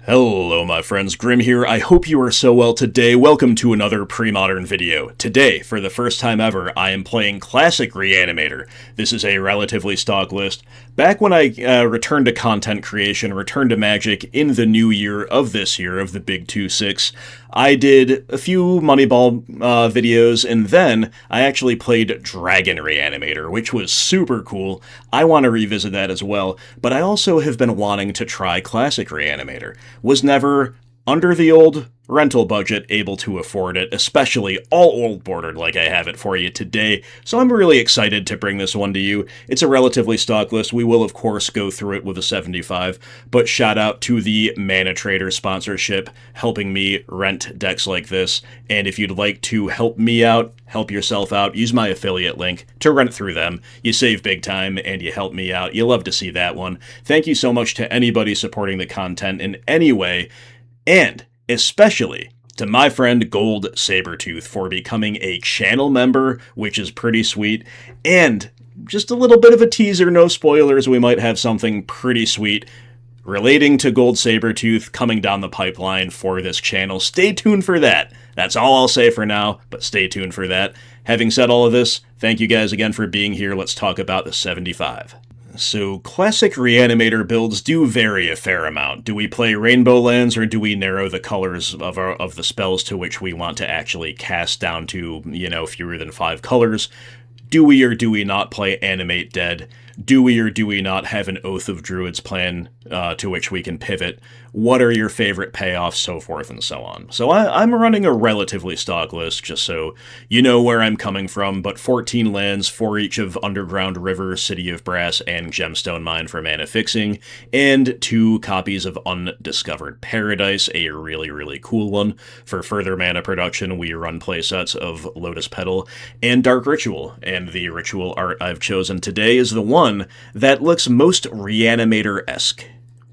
Hello my friends, Grim here. I hope you are so well today. Welcome to another Premodern video. Today, for the first time ever, I am playing Classic Reanimator. This is a relatively stock list. Back when I returned to content creation, returned to Magic in the new year of this year, of the Big 2-6, I did a few Moneyball videos, and then I actually played Dragon Reanimator, which was super cool. I want to revisit that as well, but I also have been wanting to try Classic Reanimator. Was never, under the old rental budget, able to afford it, especially all old bordered like I have it for you today, so I'm really excited to bring this one to you. It's a relatively stock list. We will, of course, go through it with a 75, but shout out to the Mana Trader sponsorship, helping me rent decks like this, and if you'd like to help me out, help yourself out, use my affiliate link to rent through them. You save big time, and you help me out. You love to see that one. Thank you so much to anybody supporting the content in any way, and especially to my friend Gold Sabertooth for becoming a channel member, which is pretty sweet, and just a little bit of a teaser, no spoilers, we might have something pretty sweet relating to Gold Sabertooth coming down the pipeline for this channel. Stay tuned for that. That's all I'll say for now, but stay tuned for that. Having said all of this, thank you guys again for being here. Let's talk about the 75. So, Classic Reanimator builds do vary a fair amount. Do we play rainbow lands, or do we narrow the colors of the spells to which we want to actually cast down to, fewer than 5 colors? Do we or do we not play Animate Dead? Do we or do we not have an Oath of Druids plan to which we can pivot? What are your favorite payoffs, so forth and so on. So I'm running a relatively stock list, just so you know where I'm coming from, but 14 lands, 4 each of Underground River, City of Brass, and Gemstone Mine for mana fixing, and 2 copies of Undiscovered Paradise, a really, really cool one. For further mana production, we run playsets of Lotus Petal and Dark Ritual, and the ritual art I've chosen today is the one that looks most Reanimator-esque.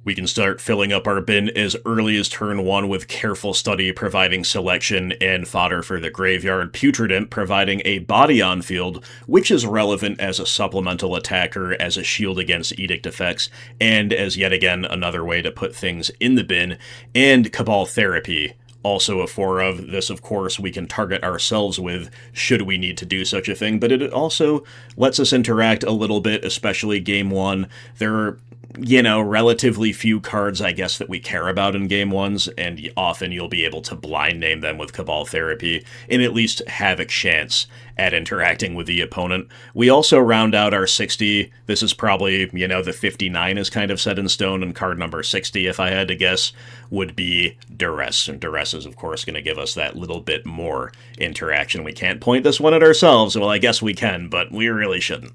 We can start filling up our bin as early as turn 1 with Careful Study providing selection and fodder for the graveyard, Putrid Imp providing a body on field, which is relevant as a supplemental attacker, as a shield against edict effects, and as yet again another way to put things in the bin, and Cabal Therapy. Also a 4 of. This, of course, we can target ourselves with, should we need to do such a thing, but it also lets us interact a little bit, especially Game 1. There are, relatively few cards, I guess, that we care about in Game 1s, and often you'll be able to blind name them with Cabal Therapy, and at least have a chance at interacting with the opponent. We also round out our 60. This is probably, the 59 is kind of set in stone, and card number 60, if I had to guess, would be Duress. And Duress is, of course, going to give us that little bit more interaction. We can't point this one at ourselves. Well, I guess we can, but we really shouldn't.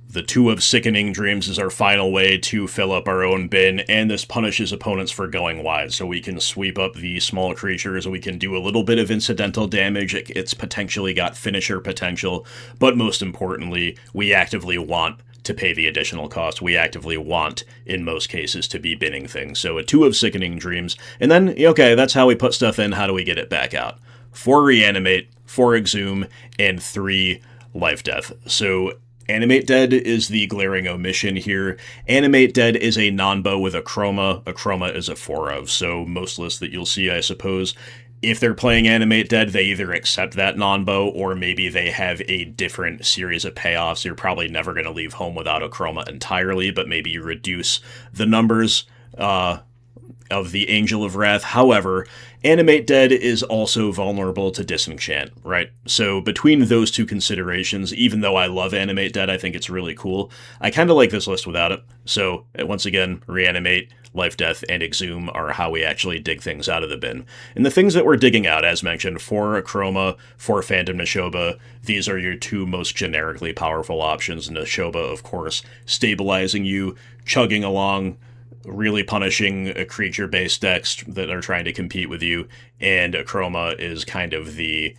The 2 of Sickening Dreams is our final way to fill up our own bin, and this punishes opponents for going wide, so we can sweep up the small creatures, we can do a little bit of incidental damage, it's potentially got finisher potential, but most importantly, we actively want to pay the additional cost. We actively want, in most cases, to be binning things. So a 2 of Sickening Dreams, and then, okay, that's how we put stuff in, how do we get it back out? 4 Reanimate, 4 Exhume, and 3 Life Death. So Animate Dead is the glaring omission here. Animate Dead is a non-bow with a chroma. A chroma is a 4 of, so most lists that you'll see, I suppose, if they're playing Animate Dead, they either accept that non-bow, or maybe they have a different series of payoffs. You're probably never going to leave home without a chroma entirely, but maybe you reduce the numbers of the Angel of Wrath. However, Animate Dead is also vulnerable to Disenchant, right? So between those two considerations, even though I love Animate Dead, I think it's really cool, I kind of like this list without it. So, once again, Reanimate, Life Death, and Exhume are how we actually dig things out of the bin. And the things that we're digging out, as mentioned, 4 Chroma, 4 Phantom Neshoba, these are your 2 most generically powerful options. Neshoba, of course, stabilizing you, chugging along, really punishing creature-based decks that are trying to compete with you, and Chroma is kind of the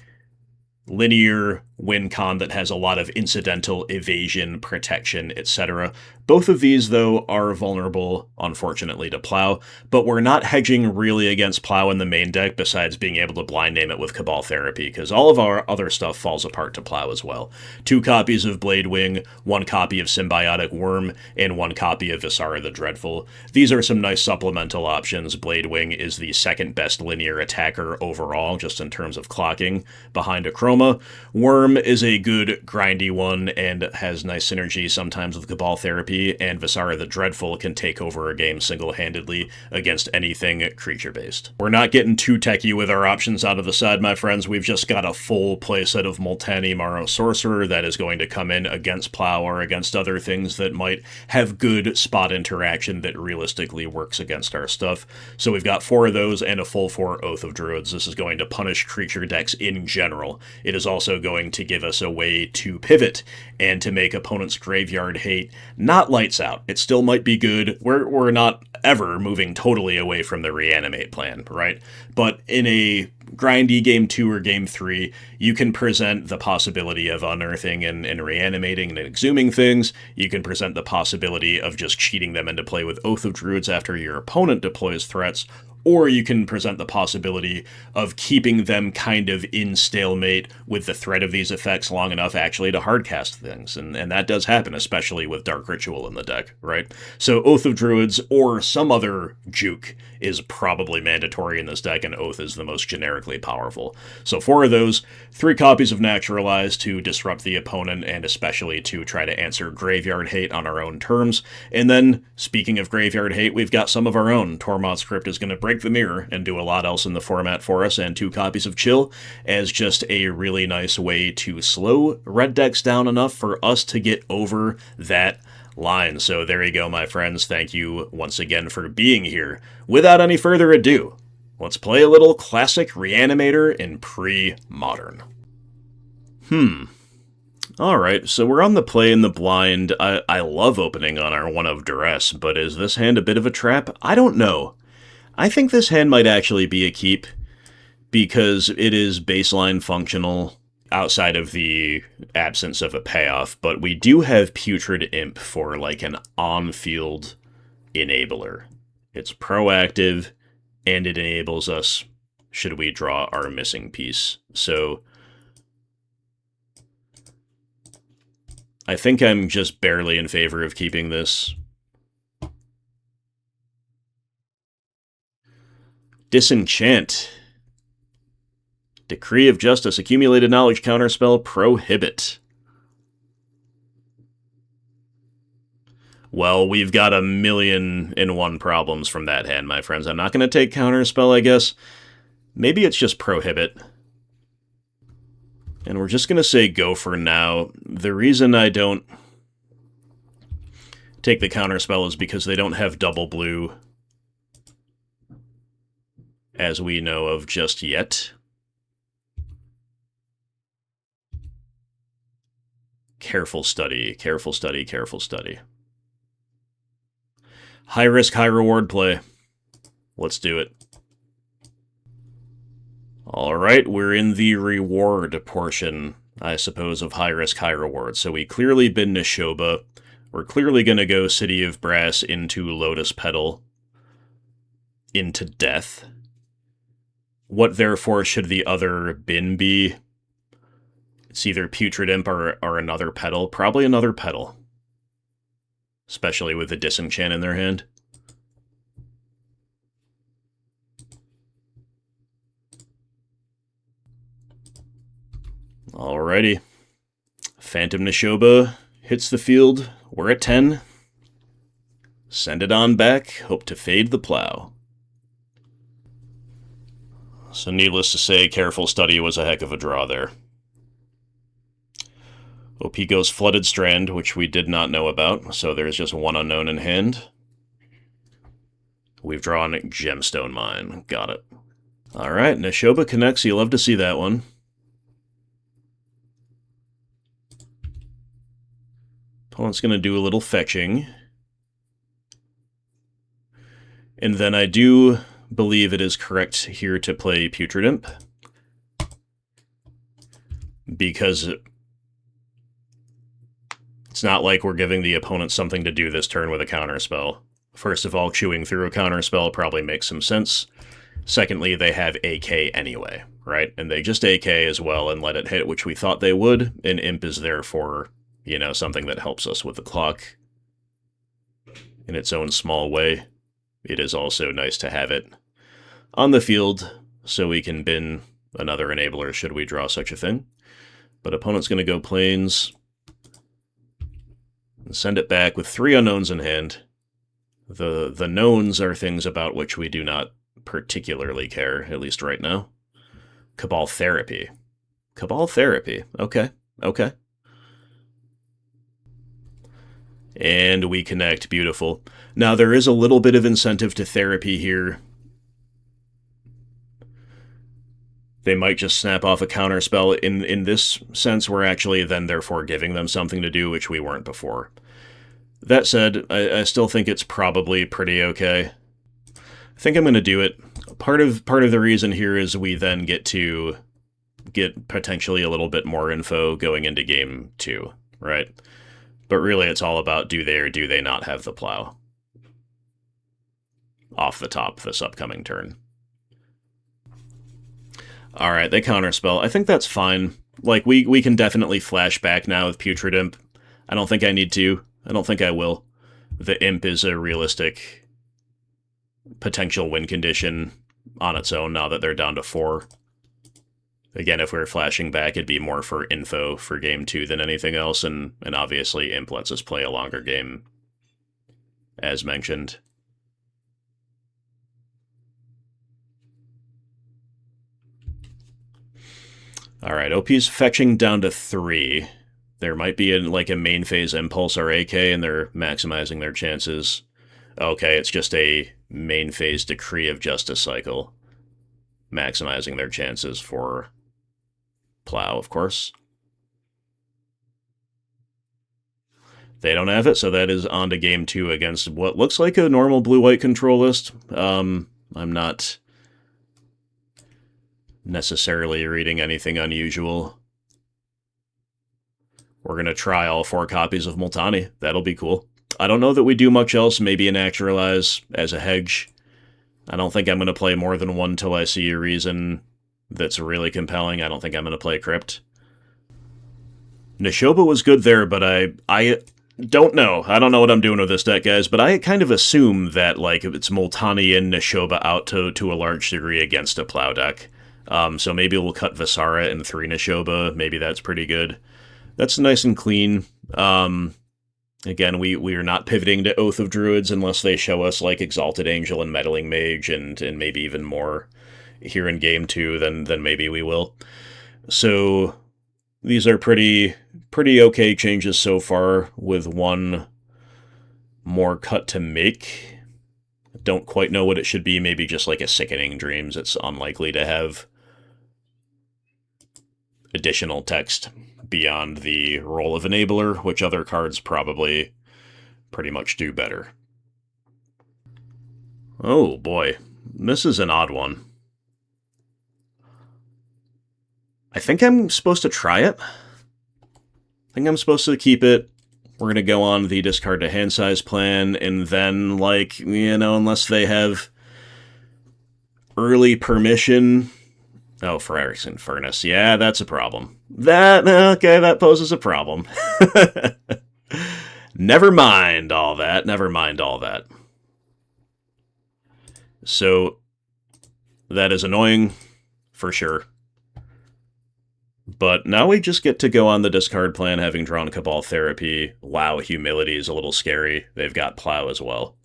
linear, win con that has a lot of incidental evasion, protection, etc. Both of these, though, are vulnerable, unfortunately, to Plow, but we're not hedging really against Plow in the main deck besides being able to blind name it with Cabal Therapy, because all of our other stuff falls apart to Plow as well. 2 copies of Blade Wing, 1 copy of Symbiotic Worm, and 1 copy of Visara the Dreadful. These are some nice supplemental options. Blade Wing is the second best linear attacker overall, just in terms of clocking, behind Akroma. Worm is a good grindy one and has nice synergy sometimes with Cabal Therapy, and Visara the Dreadful can take over a game single-handedly against anything creature-based. We're not getting too techie with our options out of the side, my friends. We've just got a full playset of Multani Maro Sorcerer that is going to come in against Plow or against other things that might have good spot interaction that realistically works against our stuff. So we've got 4 of those and a full 4 Oath of Druids. This is going to punish creature decks in general. It is also going to give us a way to pivot and to make opponents' graveyard hate not lights out. It still might be good. We're not ever moving totally away from the reanimate plan, right? But in a grindy game 2 or game 3, you can present the possibility of unearthing and reanimating and exhuming things. You can present the possibility of just cheating them into play with Oath of Druids after your opponent deploys threats, or you can present the possibility of keeping them kind of in stalemate with the threat of these effects long enough actually to hardcast things. And that does happen, especially with Dark Ritual in the deck, right? So Oath of Druids or some other juke is probably mandatory in this deck, and Oath is the most generically powerful. So 4 of those, 3 copies of Naturalize to disrupt the opponent and especially to try to answer graveyard hate on our own terms. And then, speaking of graveyard hate, we've got some of our own. Tormod's Crypt is going to break the mirror and do a lot else in the format for us, and 2 copies of Chill as just a really nice way to slow red decks down enough for us to get over that line. So there you go, my friends. Thank you once again for being here. Without any further ado, let's play a little classic Reanimator in Premodern. Alright, so we're on the play in the blind. I love opening on our One of Duress, but is this hand a bit of a trap? I don't know. I think this hand might actually be a keep, because it is baseline functional outside of the absence of a payoff, but we do have Putrid Imp for like an on-field enabler. It's proactive, and it enables us should we draw our missing piece. So I think I'm just barely in favor of keeping this. Disenchant. Decree of Justice. Accumulated Knowledge counterspell. Prohibit. Well, we've got 1,000,001 problems from that hand, my friends. I'm not going to take counterspell, I guess. Maybe it's just Prohibit. And we're just going to say go for now. The reason I don't take the counterspell is because they don't have double blue, as we know of just yet. Careful study, careful study, careful study. High risk, high reward play. Let's do it. Alright, we're in the reward portion, I suppose, of high risk, high reward. So we clearly bin Nishoba. We're clearly going to go City of Brass into Lotus Petal, into Death. What, therefore, should the other bin be? It's either Putrid Imp or another Petal. Probably another Petal. Especially with the Disenchant in their hand. Alrighty. Phantom Nishoba hits the field. We're at 10. Send it on back. Hope to fade the plow. So needless to say, careful study was a heck of a draw there. OP goes Flooded Strand, which we did not know about, so there's just one unknown in hand. We've drawn Gemstone Mine. Got it. Alright, Nishoba connects. You love to see that one. Opponent's going to do a little fetching. And then I do believe it is correct here to play Putrid Imp. because it's not like we're giving the opponent something to do this turn with a counterspell. First of all, chewing through a counterspell probably makes some sense. Secondly, they have AK anyway, right? And they just AK as well and let it hit, which we thought they would, and Imp is there for, you know, something that helps us with the clock in its own small way. It is also nice to have it on the field so we can bin another enabler should we draw such a thing. But opponent's going to go Plains and send it back with 3 unknowns in hand. The knowns are things about which we do not particularly care, at least right now. Cabal Therapy. Cabal Therapy. Okay. Okay. And we connect. Beautiful. Now, there is a little bit of incentive to therapy here. They might just snap off a counterspell. In this sense, we're actually then therefore giving them something to do, which we weren't before. That said, I still think it's probably pretty okay. I think I'm going to do it. Part of the reason here is we then get to get potentially a little bit more info going into game 2, right? But really it's all about do they or do they not have the plow off the top this upcoming turn. Alright, they counterspell. I think that's fine. Like, we can definitely flash back now with Putrid Imp. I don't think I need to. I don't think I will. The Imp is a realistic potential win condition on its own now that they're down to 4. Again, if we were flashing back, it'd be more for info for game 2 than anything else, and obviously Imp lets us play a longer game, as mentioned. Alright, OP's fetching down to 3. There might be like a main phase Impulse or AK, and they're maximizing their chances. Okay, it's just a main phase Decree of Justice cycle. Maximizing their chances for Plow, of course. They don't have it, so that is on to game 2 against what looks like a normal blue-white control list. I'm not necessarily reading anything unusual. We're going to try all 4 copies of Multani. That'll be cool. I don't know that we do much else. Maybe a Naturalize as a hedge. I don't think I'm going to play more than 1 till I see a reason that's really compelling. I don't think I'm going to play Crypt. Neshoba was good there, but I don't know. I don't know what I'm doing with this deck, guys, but I kind of assume that, like, it's Multani and Neshoba out to a large degree against a Plow deck. So maybe we'll cut Visara and 3 Neshoba. Maybe that's pretty good. That's nice and clean. Again, we are not pivoting to Oath of Druids unless they show us, like, Exalted Angel and Meddling Mage and maybe even more here in game 2, then maybe we will. So these are pretty okay changes so far, with 1 more cut to make. Don't quite know what it should be. Maybe just like a Sickening Dreams. It's unlikely to have additional text beyond the role of Enabler, which other cards probably pretty much do better. Oh boy, this is an odd one. I think I'm supposed to try it. I think I'm supposed to keep it. We're going to go on the discard to hand size plan, and then, like, you know, unless they have early permission. Oh, Phyrexian Furnace. Yeah, that's a problem. Okay, that poses a problem. Never mind all that. Never mind all that. So, that is annoying, for sure. But now we just get to go on the discard plan, having drawn Cabal Therapy. Wow, Humility is a little scary. They've got Plow as well.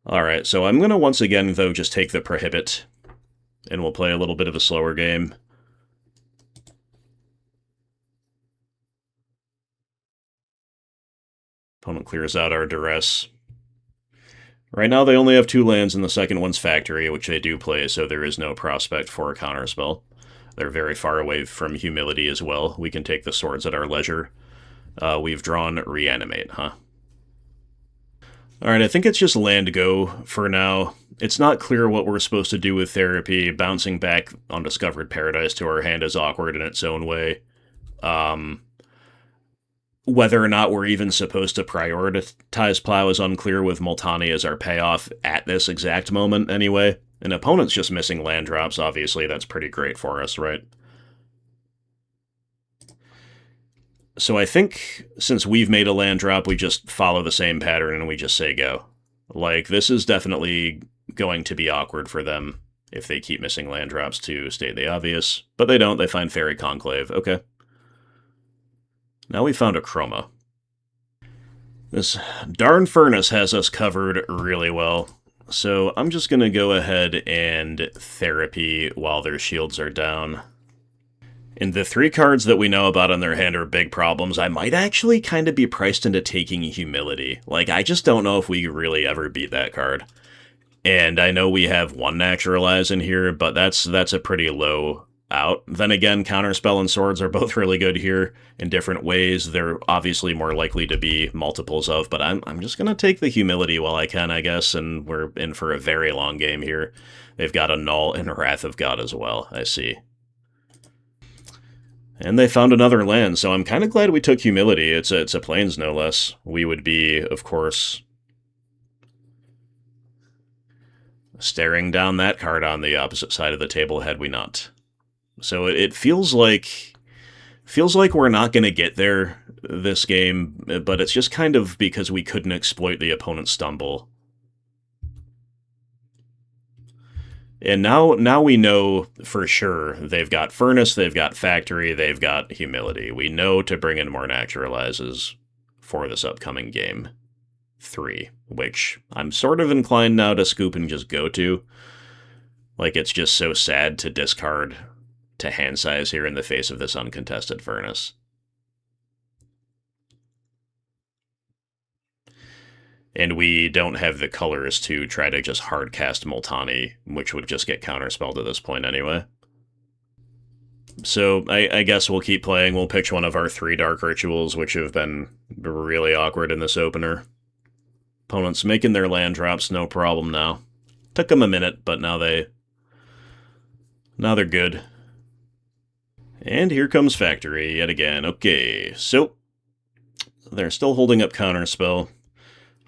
Alright, so I'm going to once again, though, just take the Prohibit, and we'll play a little bit of a slower game. Opponent clears out our Duress. Right now they only have 2 lands, and the second one's Factory, which they do play, so there is no prospect for a counterspell. They're very far away from Humility as well. We can take the Swords at our leisure. We've drawn Reanimate, huh? Alright, I think it's just land go for now. It's not clear what we're supposed to do with therapy. Bouncing back Undiscovered Paradise to our hand is awkward in its own way. Whether or not we're even supposed to prioritize Plow is unclear, with Multani as our payoff at this exact moment anyway. An opponent's just missing land drops, obviously that's pretty great for us, right? So I think since we've made a land drop, we just follow the same pattern and we just say go. Like, this is definitely going to be awkward for them if they keep missing land drops, to state the obvious. But they don't, they find Fairy Conclave. Okay. Now we found a Chroma. This darn furnace has us covered really well. So I'm just going to go ahead and therapy while their shields are down. And the 3 cards that we know about on their hand are big problems. I might actually kind of be priced into taking Humility. Like, I just don't know if we really ever beat that card. And I know we have 1 Naturalize in here, but that's a pretty low out. Then again, Counterspell and Swords are both really good here in different ways. They're obviously more likely to be multiples of, but I'm just going to take the Humility while I can, I guess, and we're in for a very long game here. They've got a Null and Wrath of God as well, I see. And they found another land, so I'm kind of glad we took Humility. It's a Plains, no less. We would be, of course, staring down that card on the opposite side of the table had we not. So it feels like we're not going to get there this game, but it's just kind of because we couldn't exploit the opponent's stumble. And now we know for sure they've got Furnace, they've got Factory, they've got Humility. We know to bring in more Naturalizes for this upcoming game 3, which I'm sort of inclined now to scoop and just go to. Like, it's just so sad to discard to hand size here in the face of this uncontested Furnace. And we don't have the colors to try to just hardcast Multani, which would just get counterspelled at this point anyway. So I guess we'll keep playing. We'll pitch one of our 3 Dark Rituals, which have been really awkward in this opener. Opponents making their land drops, no problem now. Took them a minute, but now they're good. And here comes Factory yet again. Okay, so they're still holding up Counterspell.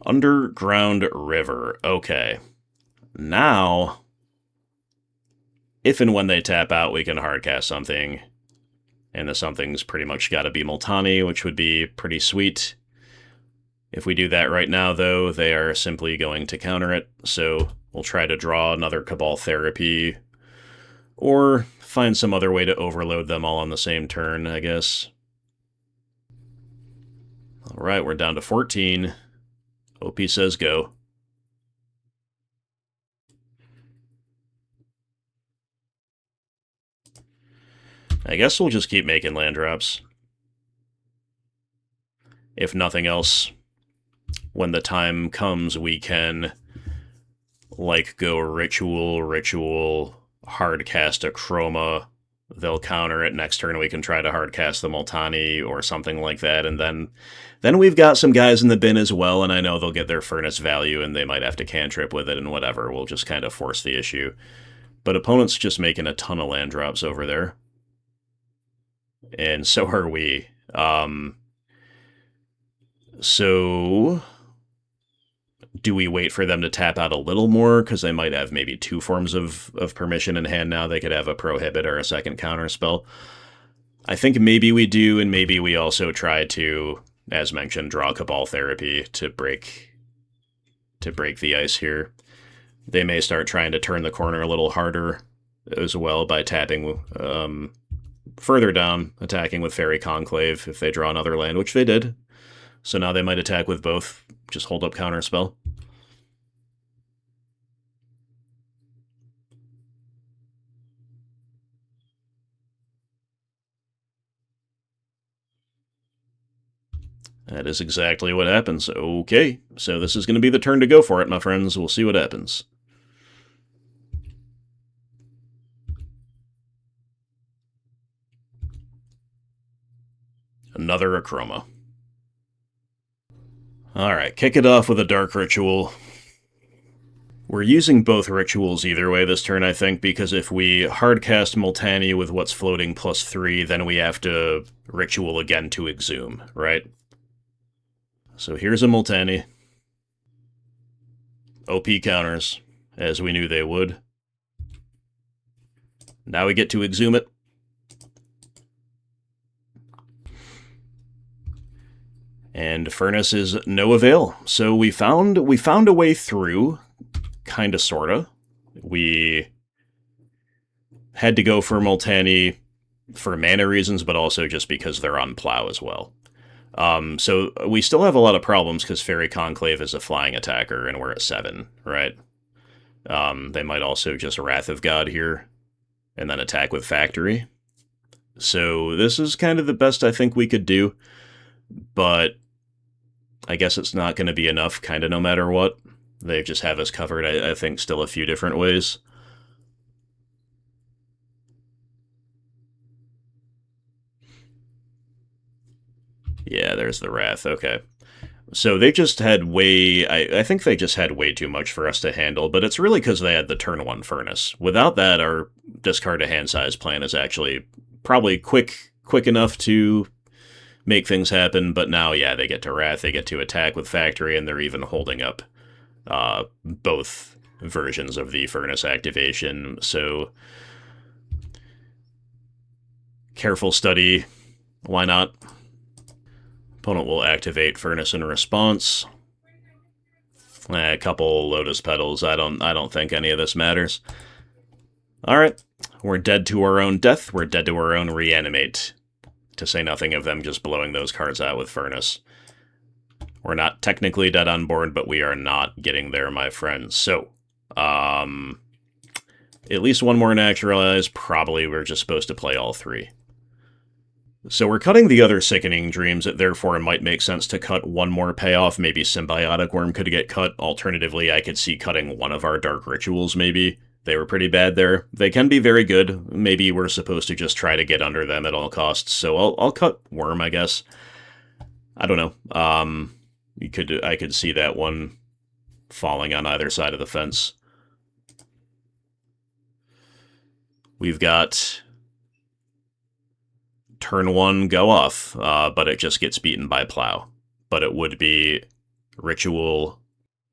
Underground River. Okay. Now, if and when they tap out, we can hardcast something. And the something's pretty much got to be Multani, which would be pretty sweet. If we do that right now, though, they are simply going to counter it. So we'll try to draw another Cabal Therapy, or find some other way to overload them all on the same turn, I guess. Alright, we're down to 14. OP says go. I guess we'll just keep making land drops. If nothing else, when the time comes, we can, like, go ritual, hardcast a Chroma. They'll counter it. Next turn we can try to hardcast the Multani or something like that, and then we've got some guys in the bin as well, and I know they'll get their Furnace value, and they might have to cantrip with it and whatever. We'll just kind of force the issue. But opponent's just making a ton of land drops over there. And so are we. So do we wait for them to tap out a little more? Because they might have maybe 2 forms of permission in hand now. They could have a Prohibit or a second counter spell. I think maybe we do, and maybe we also try to, as mentioned, draw Cabal Therapy to break the ice here. They may start trying to turn the corner a little harder as well by tapping further down, attacking with Fairy Conclave if they draw another land, which they did. So now they might attack with both, just hold up counterspell. That is exactly what happens. Okay, so this is going to be the turn to go for it, my friends. We'll see what happens. Another Achroma. Alright, kick it off with a Dark Ritual. We're using both rituals either way this turn, I think, because if we hardcast Multani with what's floating +3, then we have to ritual again to exhume, right? So here's a Multani. OP counters, as we knew they would. Now we get to exhume it. And Furnace is no avail. So we found a way through, kinda sorta. We had to go for Multani for mana reasons, but also just because they're on Plow as well. So we still have a lot of problems because Fairy Conclave is a flying attacker and we're at 7, right? They might also just Wrath of God here and then attack with Factory. So this is kind of the best I think we could do, but I guess it's not going to be enough kind of no matter what. They just have us covered, I think, still a few different ways. Yeah, there's the Wrath, okay. So they just had I think they just had way too much for us to handle, but it's really because they had the turn 1 Furnace. Without that, our discard to hand size plan is actually probably quick enough to make things happen, but now, yeah, they get to Wrath, they get to attack with Factory, and they're even holding up both versions of the Furnace activation, so careful study, why not? Opponent will activate Furnace in response. A couple Lotus Petals, I don't think any of this matters. Alright, we're dead to our own death, we're dead to our own Reanimate. To say nothing of them just blowing those cards out with Furnace. We're not technically dead on board, but we are not getting there, my friends. So, at least one more Naturalize. Probably we're just supposed to play all 3. So we're cutting the other Sickening Dreams, therefore it might make sense to cut one more payoff. Maybe Symbiotic Worm could get cut. Alternatively, I could see cutting one of our Dark Rituals, maybe. They were pretty bad there. They can be very good. Maybe we're supposed to just try to get under them at all costs. So I'll cut Worm, I guess. I don't know. I could see that one falling on either side of the fence. We've got turn 1 go off, but it just gets beaten by Plow. But it would be Ritual,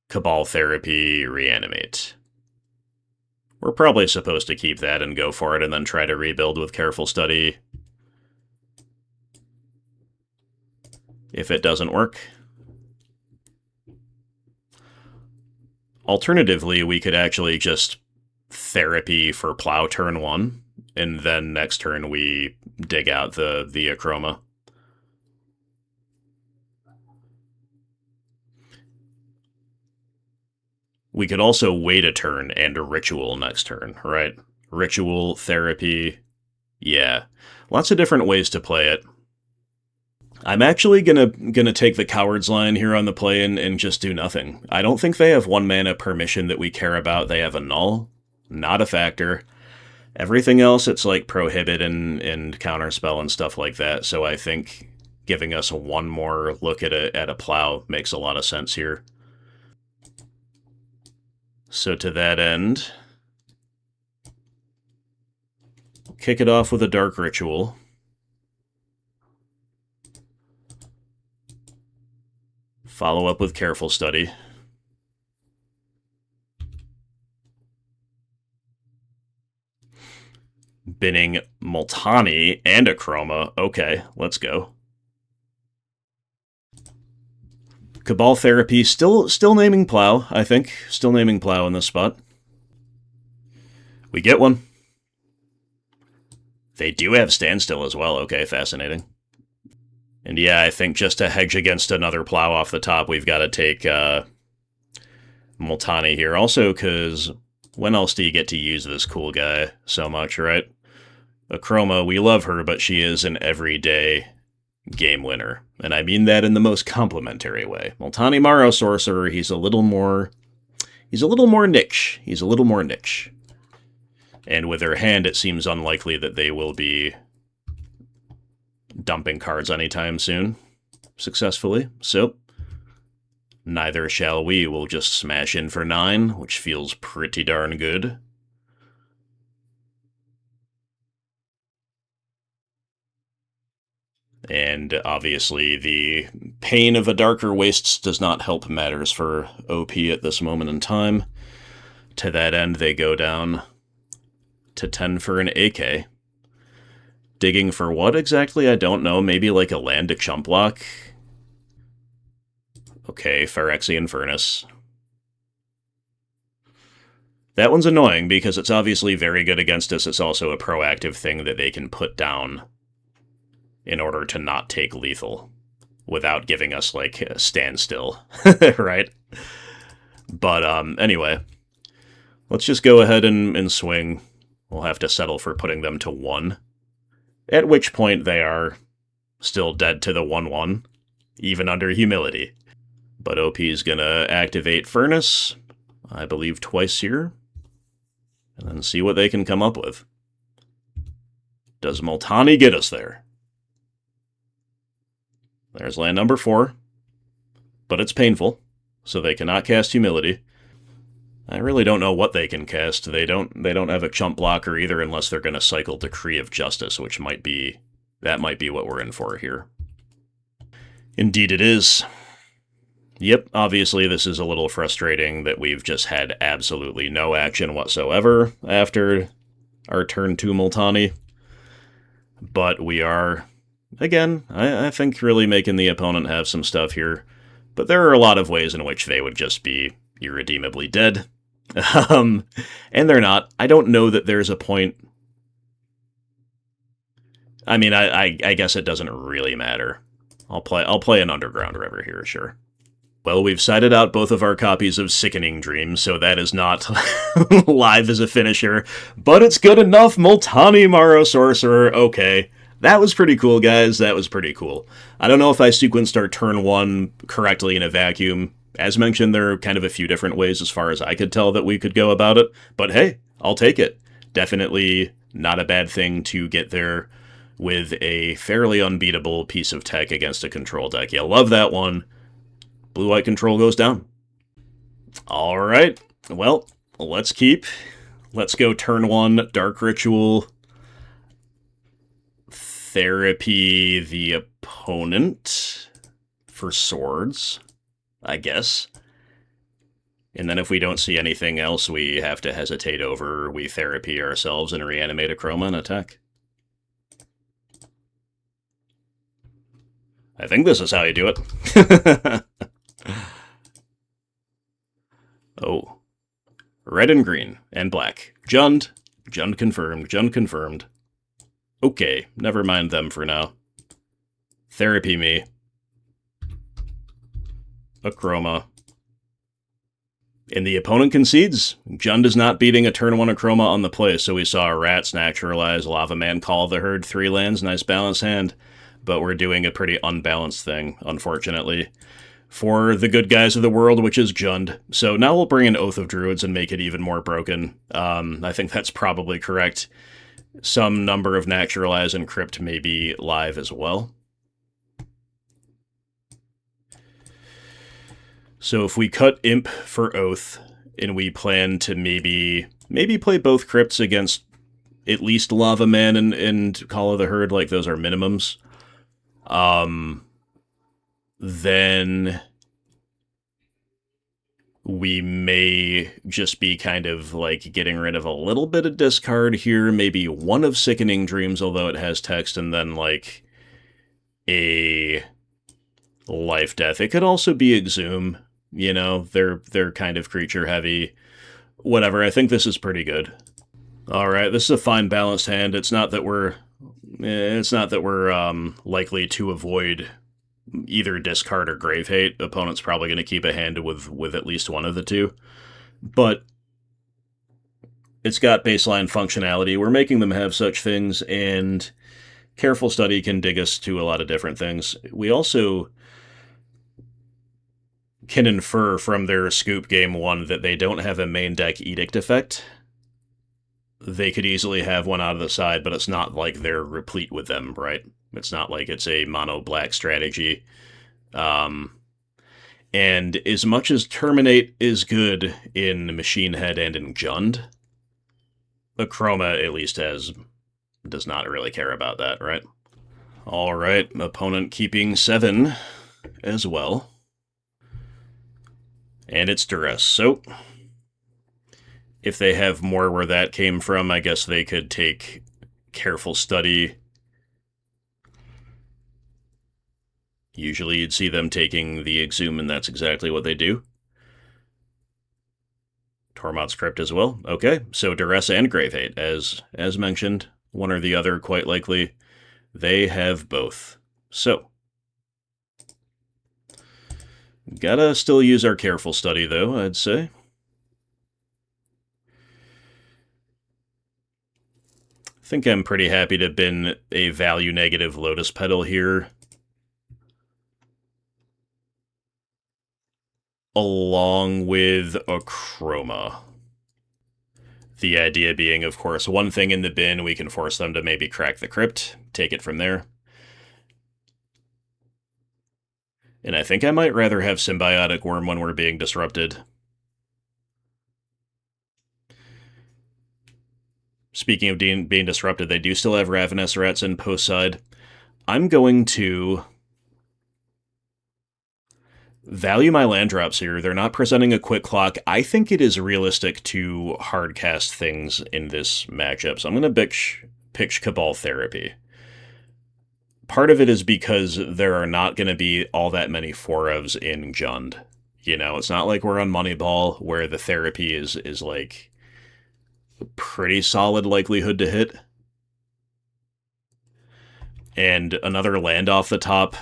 Cabal Therapy, Reanimate. We're probably supposed to keep that and go for it and then try to rebuild with careful study. If it doesn't work. Alternatively, we could actually just Therapy for Plow turn 1, and then next turn we dig out the Achroma. We could also wait a turn and a Ritual next turn, right? Ritual, Therapy, yeah. Lots of different ways to play it. I'm actually gonna take the Coward's line here on the play and just do nothing. I don't think they have 1 mana permission that we care about. They have a Null, not a factor. Everything else, it's like Prohibit and Counterspell and stuff like that, so I think giving us one more look at a Plow makes a lot of sense here. So to that end, kick it off with a Dark Ritual. Follow up with Careful Study. Binning Multani and Achroma. Okay, let's go. Cabal Therapy, still naming Plow, I think. Still naming Plow in this spot. We get one. They do have Standstill as well. Okay, fascinating. And yeah, I think just to hedge against another Plow off the top, we've got to take Multani here. Also, because when else do you get to use this cool guy so much, right? Achroma, we love her, but she is an everyday game winner. And I mean that in the most complimentary way. Multani Morrow Sorcerer, he's a little more niche. He's a little more niche. And with her hand, it seems unlikely that they will be dumping cards anytime soon, successfully. So, Neither shall we. We'll just smash in for 9, which feels pretty darn good. And obviously the pain of a Darker Wastes does not help matters for OP at this moment in time. To that end, they go down to 10 for an AK. Digging for what exactly? I don't know. Maybe like a land to chump block? Okay, Phyrexian Furnace. That one's annoying because it's obviously very good against us. It's also a proactive thing that they can put down in order to not take lethal without giving us, like, a standstill, right? But, anyway, let's just go ahead and swing. We'll have to settle for putting them to 1, at which point they are still dead to the 1/1, even under humility. But OP is gonna activate Furnace, I believe twice here, and then see what they can come up with. Does Multani get us there? There's land number 4, but it's painful, so they cannot cast Humility. I really don't know what they can cast. They don't have a chump blocker either, unless they're going to cycle Decree of Justice, which might be what we're in for here. Indeed it is. Yep, obviously this is a little frustrating that we've just had absolutely no action whatsoever after our turn 2 Multani. But we are, again, I think really making the opponent have some stuff here. But there are a lot of ways in which they would just be irredeemably dead. And they're not. I don't know that there's a point. I mean, I guess it doesn't really matter. I'll play an Underground River here, sure. Well, we've sided out both of our copies of Sickening Dream, so that is not live as a finisher. But it's good enough. Multani Morrow Sorcerer. Okay. That was pretty cool, guys. That was pretty cool. I don't know if I sequenced our turn 1 correctly in a vacuum. As mentioned, there are kind of a few different ways as far as I could tell that we could go about it. But hey, I'll take it. Definitely not a bad thing to get there with a fairly unbeatable piece of tech against a control deck. Yeah, love that one. Blue-white control goes down. All right. Well, let's keep. Let's go turn 1, Dark Ritual. Therapy the opponent for swords, I guess. And then if we don't see anything else we have to hesitate over, we therapy ourselves and reanimate a Chroma and attack. I think this is how you do it. Oh. Red and green and black. Jund. Jund confirmed. Jund confirmed. Okay, never mind them for now. Therapy me. A Chroma. And the opponent concedes. Jund is not beating a turn 1 Chroma on the play, so we saw Rats naturalize, Lava Man Call the Herd, 3 lands, nice balanced hand. But we're doing a pretty unbalanced thing, unfortunately, for the good guys of the world, which is Jund. So now we'll bring in Oath of Druids and make it even more broken. I think that's probably correct. Some number of Naturalize and Crypt may be live as well. So if we cut Imp for Oath, and we plan to maybe play both Crypts against at least Lava Man and Call of the Herd, like those are minimums, then we may just be kind of like getting rid of a little bit of discard here, maybe one of Sickening Dreams, although it has text, and then like a Life Death. It could also be Exhume, you know, they're kind of creature heavy. Whatever, I think this is pretty good. Alright, this is a fine balanced hand. It's not that we're likely to avoid either discard or Grave Hate. Opponent's probably going to keep a hand with at least one of the two. But it's got baseline functionality. We're making them have such things, and careful study can dig us to a lot of different things. We also can infer from their Scoop Game 1 that they don't have a main deck Edict effect. They could easily have one out of the side, but it's not like they're replete with them, right? It's not like it's a mono-black strategy. And as much as Terminate is good in Machine Head and in Jund, Akroma at least does not really care about that, right? Alright, opponent keeping 7 as well. And it's Duress, so if they have more where that came from, I guess they could take Careful Study. Usually you'd see them taking the Exhume, and that's exactly what they do. Tormod's Crypt as well. Okay, so Duress and Grave Hate, as mentioned, one or the other, quite likely. They have both. So, gotta still use our Careful Study, though, I'd say. I think I'm pretty happy to bin a value-negative Lotus Petal here, along with Akroma. The idea being, of course, one thing in the bin, we can force them to maybe crack the Crypt, take it from there. And I think I might rather have Symbiotic Worm when we're being disrupted. Speaking of being disrupted, they do still have Ravenous Rats in post side. I'm going to value my land drops here. They're not presenting a quick clock. I think it is realistic to hardcast things in this matchup, so I'm going to pitch Cabal Therapy. Part of it is because there are not going to be all that many 4-ofs in Jund. You know, it's not like we're on Moneyball, where the therapy is like a pretty solid likelihood to hit. And another land off the top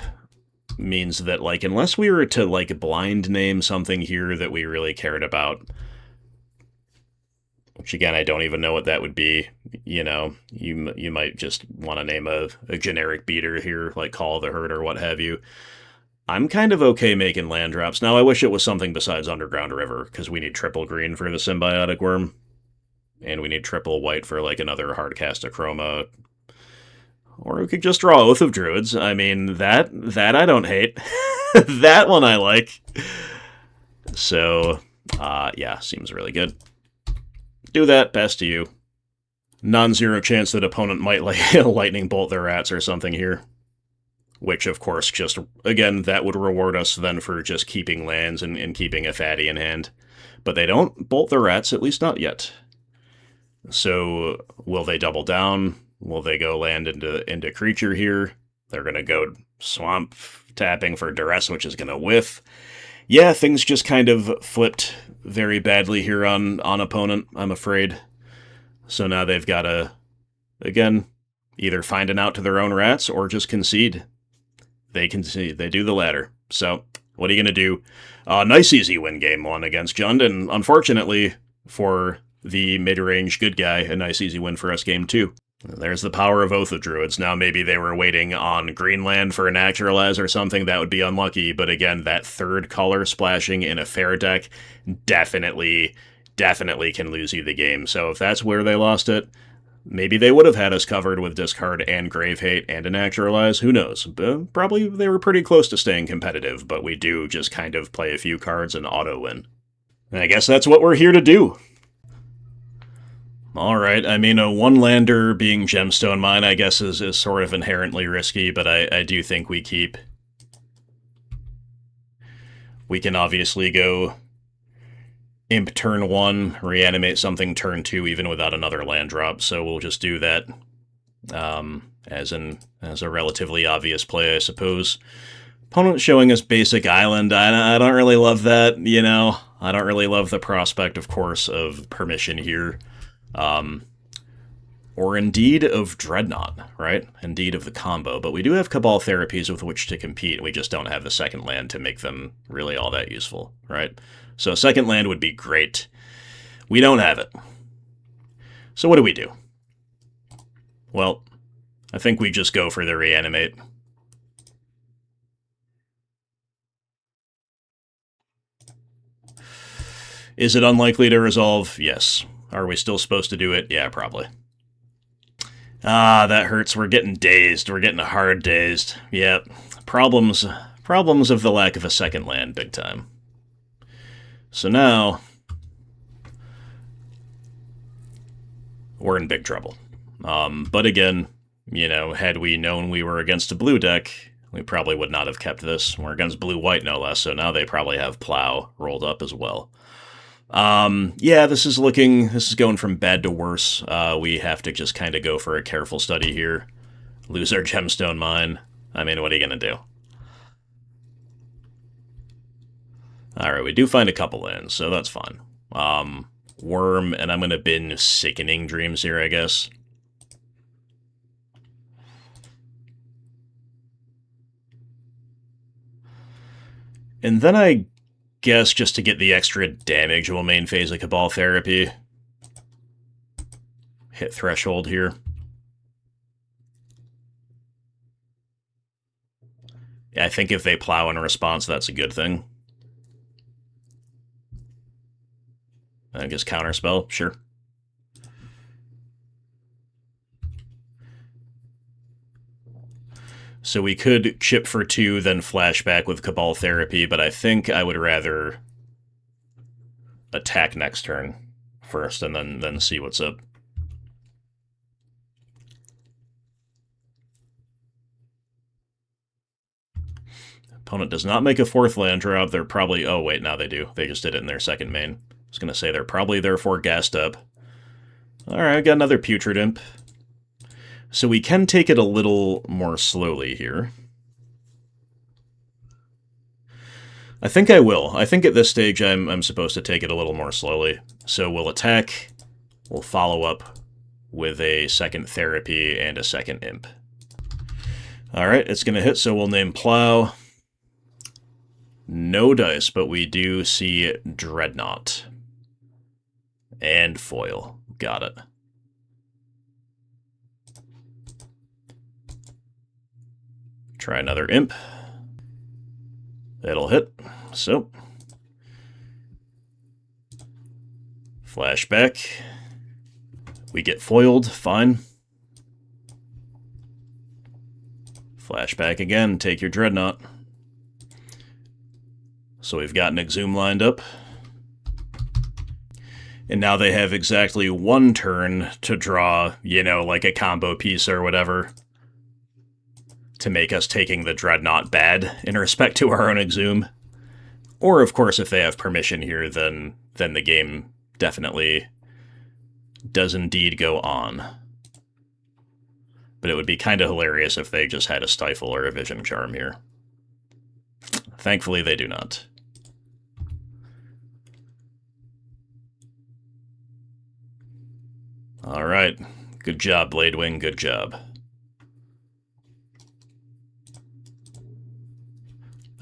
means that, like, unless we were to, like, blind name something here that we really cared about, which, again, I don't even know what that would be, you know, you might just want to name a generic beater here, like Call of the Herd or what have you. I'm kind of okay making land drops. Now, I wish it was something besides Underground River, because we need triple green for the Symbiotic Worm, and we need triple white for, like, another hardcast Akroma. Or we could just draw Oath of Druids. I mean, that I don't hate. That one I like. So, yeah, seems really good. Do that, best to you. Non-zero chance that opponent might lightning bolt their rats or something here. Which, of course, just, again, that would reward us then for just keeping lands and keeping a fatty in hand. But they don't bolt their rats, at least not yet. So, will they double down? Will they go land into creature here? They're going to go swamp tapping for Duress, which is going to whiff. Yeah, things just kind of flipped very badly here on opponent, I'm afraid. So now they've got to, again, either find an out to their own rats or just concede. They concede. They do the latter. So, what are you going to do? Nice easy win game 1 against Jund, and unfortunately for the mid-range good guy, a nice easy win for us game 2. There's the power of Oath of Druids. Now maybe they were waiting on Greenland for a Naturalize or something. That would be unlucky, but again, that third color splashing in a fair deck definitely can lose you the game. So if that's where they lost it, maybe they would have had us covered with Discard and Grave Hate and a Naturalize. Who knows? Probably they were pretty close to staying competitive, but we do just kind of play a few cards and auto-win. And I guess that's what we're here to do. Alright, I mean, a one-lander being Gemstone Mine, I guess, is sort of inherently risky, but I do think we keep. We can obviously go Imp turn 1, reanimate something turn 2, even without another land drop, so we'll just do that as a relatively obvious play, I suppose. Opponent showing us basic island. I don't really love that, you know. I don't really love the prospect, of course, of permission here. Or indeed of Dreadnought, right? Indeed of the combo. But we do have Cabal Therapies with which to compete. We just don't have the second land to make them really all that useful, right? So second land would be great. We don't have it. So what do we do? Well, I think we just go for the Reanimate. Is it unlikely to resolve? Yes. Are we still supposed to do it? Yeah, probably. Ah, that hurts. We're getting dazed. We're getting hard dazed. Yep. Problems Problems of the lack of a second land, big time. So now, we're in big trouble. But again, you know, had we known we were against a blue deck, we probably would not have kept this. We're against blue-white, no less, so now they probably have Plow rolled up as well. Yeah, this is going from bad to worse. We have to just kind of go for a careful study here. Lose our gemstone mine. I mean, what are you going to do? Alright, we do find a couple lands, so that's fine. Worm, and I'm going to bin Sickening Dreams here, I guess. And then I guess just to get the extra damage, we'll main phase a Cabal Therapy. Hit Threshold here. Yeah, I think if they Plow in response, that's a good thing. I guess Counterspell, sure. So we could chip for 2, then flashback with Cabal Therapy, but I think I would rather attack next turn first and then see what's up. Opponent does not make a 4th land drop. They're probably... Oh, wait, now they do. They just did it in their second main. I was going to say they're probably therefore gassed up. Alright, got another Putrid Imp. So we can take it a little more slowly here. I think I will. I think at this stage I'm supposed to take it a little more slowly. So we'll attack, we'll follow up with a second Therapy and a second Imp. Alright, it's going to hit, so we'll name Plow. No dice, but we do see Dreadnought. And foil. Got it. Try another Imp. It'll hit. So. Flashback. We get foiled. Fine. Flashback again. Take your Dreadnought. So we've got an Exhume lined up. And now they have exactly 1 turn to draw, you know, like a combo piece or whatever, to make us taking the Dreadnought bad in respect to our own Exhume. Or, of course, if they have permission here, then the game definitely does indeed go on. But it would be kind of hilarious if they just had a Stifle or a Vision Charm here. Thankfully, they do not. Alright. Good job, Bladewing. Good job.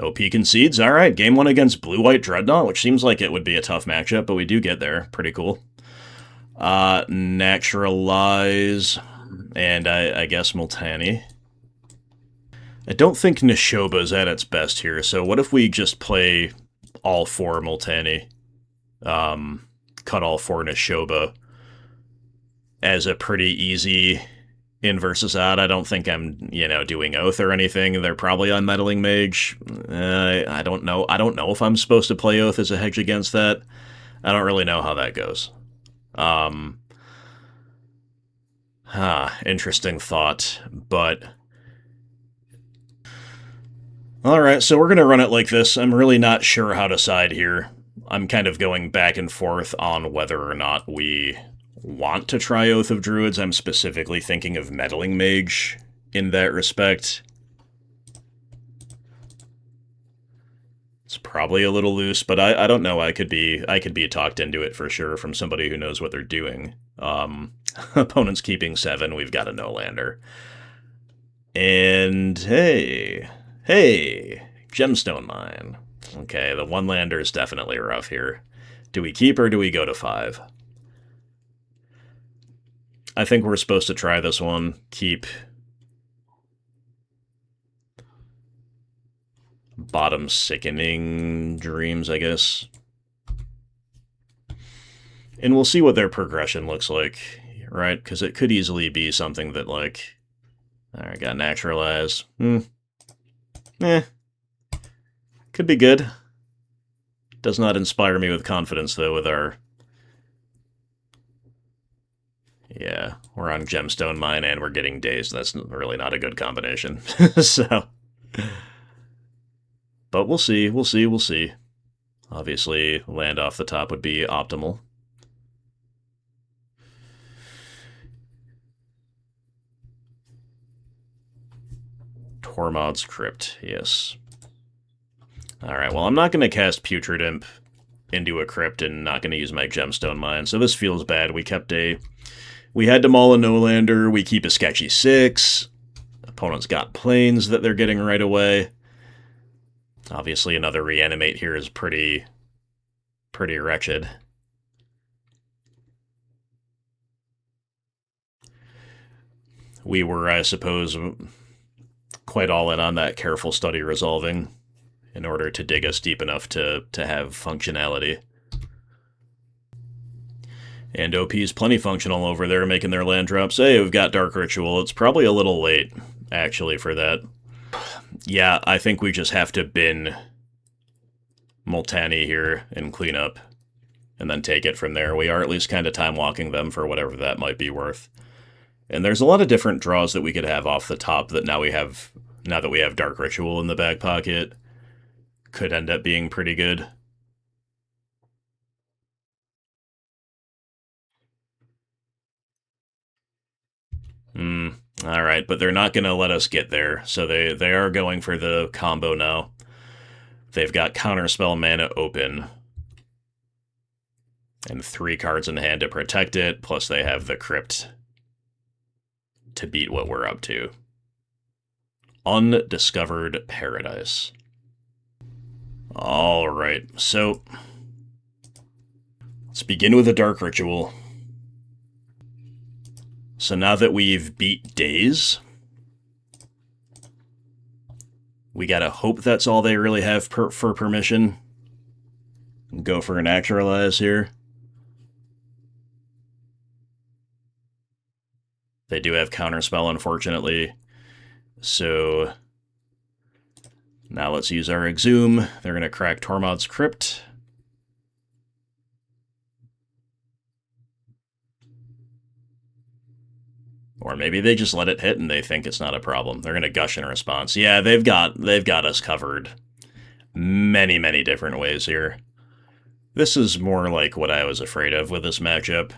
OP concedes. Alright, game 1 against Blue-White Dreadnought, which seems like it would be a tough matchup, but we do get there. Pretty cool. Naturalize, and I guess Multani. I don't think Neshoba's at its best here, so what if we just play all 4 Multani? Cut all 4 Neshoba as a pretty easy in versus out. I don't think I'm, you know, doing Oath or anything. They're probably on Meddling Mage. I don't know. I don't know if I'm supposed to play Oath as a hedge against that. I don't really know how that goes. Interesting thought, but... Alright, so we're going to run it like this. I'm really not sure how to side here. I'm kind of going back and forth on whether or not we want to try Oath of Druids. I'm specifically thinking of Meddling Mage in that respect. It's probably a little loose, but I don't know. I could be talked into it for sure from somebody who knows what they're doing. Opponent's keeping 7. We've got a no-lander. And hey, Gemstone Mine. Okay, the 1-lander is definitely rough here. Do we keep or do we go to 5? I think we're supposed to try this one. Keep. Bottom Sickening Dreams, I guess. And we'll see what their progression looks like, right? Because it could easily be something that, like... Alright, got Naturalize. Could be good. Does not inspire me with confidence, though, with our... Yeah, we're on Gemstone Mine and we're getting dazed. That's really not a good combination. So... But we'll see, we'll see, we'll see. Obviously, land off the top would be optimal. Tormod's Crypt, yes. Alright, well, I'm not going to cast Putrid Imp into a crypt and not going to use my Gemstone Mine, so this feels bad. We kept a... We had to maul a no-lander, we keep a sketchy 6. Opponent's got planes that they're getting right away. Obviously, another Reanimate here is pretty wretched. We were, I suppose, quite all in on that careful study resolving in order to dig us deep enough to have functionality. And OP's plenty functional over there, making their land drops. Hey, we've got Dark Ritual. It's probably a little late, actually, for that. Yeah, I think we just have to bin Multani here and clean up, and then take it from there. We are at least kind of time-walking them for whatever that might be worth. And there's a lot of different draws that we could have off the top that now that we have Dark Ritual in the back pocket, could end up being pretty good. Alright, but they're not going to let us get there, so they are going for the combo now. They've got Counterspell mana open, and 3 cards in hand to protect it, plus they have the Crypt to beat what we're up to. Undiscovered Paradise. Alright, so let's begin with a Dark Ritual. So now that we've beat Daze, we gotta hope that's all they really have for permission. Go for an Actualize here. They do have Counterspell, unfortunately. So now let's use our Exhume. They're going to crack Tormod's Crypt. Or maybe they just let it hit and they think it's not a problem. They're going to gush in response. Yeah, they've got us covered many, many different ways here. This is more like what I was afraid of with this matchup.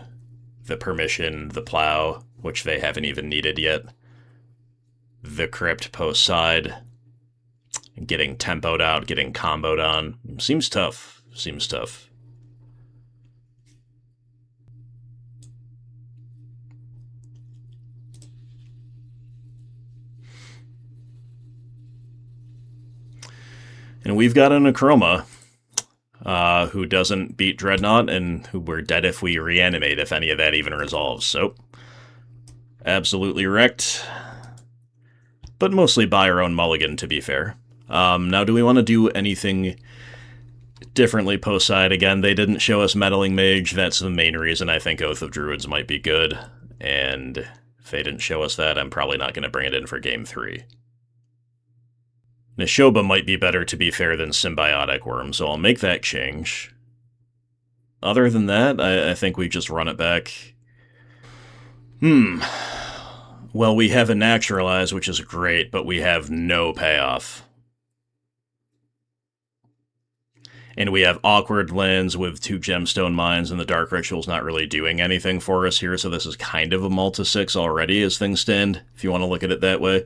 The Permission, the Plow, which they haven't even needed yet. The Crypt post side. Getting tempoed out, getting comboed on. Seems tough. Seems tough. And we've got an Akroma, who doesn't beat Dreadnought, and who we're dead if we reanimate, if any of that even resolves. So, absolutely wrecked. But mostly by our own mulligan, to be fair. Now, do we want to do anything differently post-side? Again, they didn't show us Meddling Mage. That's the main reason I think Oath of Druids might be good. And if they didn't show us that, I'm probably not going to bring it in for Game 3. Neshoba might be better, to be fair, than Symbiotic Worm, so I'll make that change. Other than that, I think we just run it back. Well, we have a Naturalize, which is great, but we have no payoff. And we have Awkward Lands with 2 Gemstone Mines, and the Dark Ritual's not really doing anything for us here, so this is kind of a multi-6 already as things stand, if you want to look at it that way.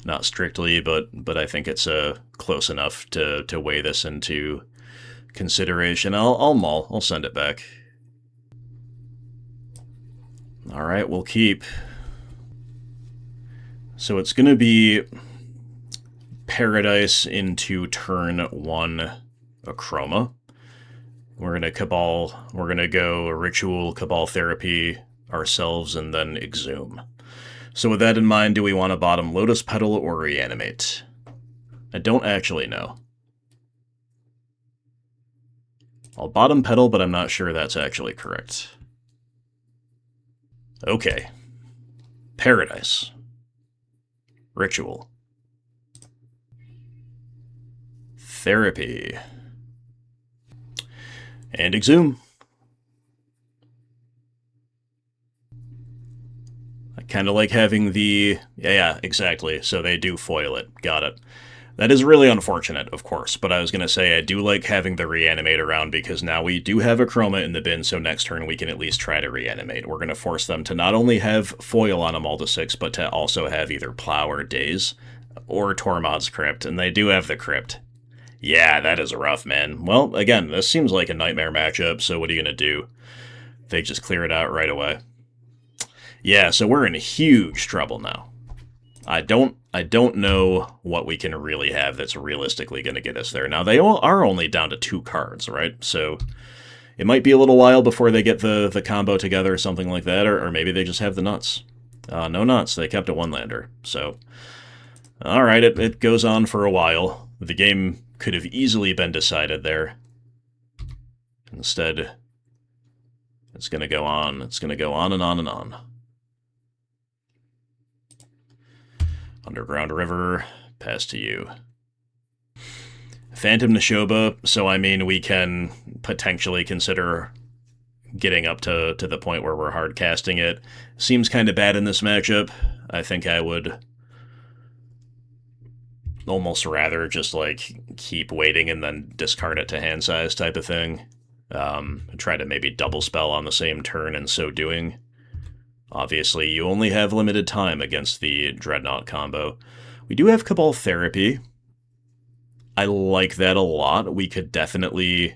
Not strictly, but I think it's close enough to weigh this into consideration. I'll maul. I'll send it back. Alright, we'll keep. So it's going to be Paradise into turn 1 Akroma. We're going to Cabal. We're going to go Ritual, Cabal Therapy ourselves, and then Exhume. So with that in mind, do we want to bottom Lotus Petal or Reanimate? I don't actually know. I'll bottom Petal, but I'm not sure that's actually correct. Okay. Paradise. Ritual. Therapy. And Exhume. I kind of like having the... Yeah, exactly. So they do foil it. Got it. That is really unfortunate, of course, but I was going to say I do like having the Reanimator around because now we do have a Chroma in the bin, so next turn we can at least try to Reanimate. We're going to force them to not only have foil on them all to 6, but to also have either Plow or Daze, or Tormod's Crypt, and they do have the Crypt. Yeah, that is rough, man. Well, again, this seems like a nightmare matchup, so what are you going to do? They just clear it out right away. Yeah, so we're in huge trouble now. I don't know what we can really have that's realistically going to get us there. Now, they all are only down to 2 cards, right? So it might be a little while before they get the combo together or something like that, or maybe they just have the nuts. No nuts. They kept a 1-lander. So, all right, it goes on for a while. The game could have easily been decided there. Instead, it's going to go on. It's going to go on and on and on. Underground River, pass to you. Phantom Neshoba, so I mean we can potentially consider getting up to the point where we're hard casting it. Seems kind of bad in this matchup. I think I would almost rather just like keep waiting and then discard it to hand size type of thing. Try to maybe double spell on the same turn in so doing. Obviously, you only have limited time against the Dreadnought combo. We do have Cabal Therapy. I like that a lot. We could definitely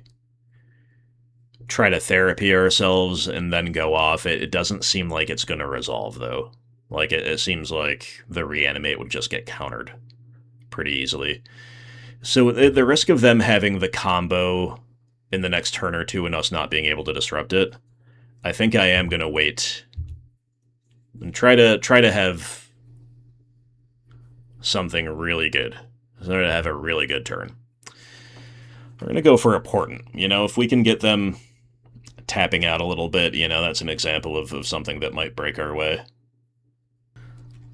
try to therapy ourselves and then go off. It doesn't seem like it's going to resolve, though. Like, it seems like the Reanimate would just get countered pretty easily. So the risk of them having the combo in the next turn or two and us not being able to disrupt it, I think I am going to wait and try to have something really good. Try to have a really good turn. We're going to go for a Portent. You know, if we can get them tapping out a little bit, you know, that's an example of something that might break our way.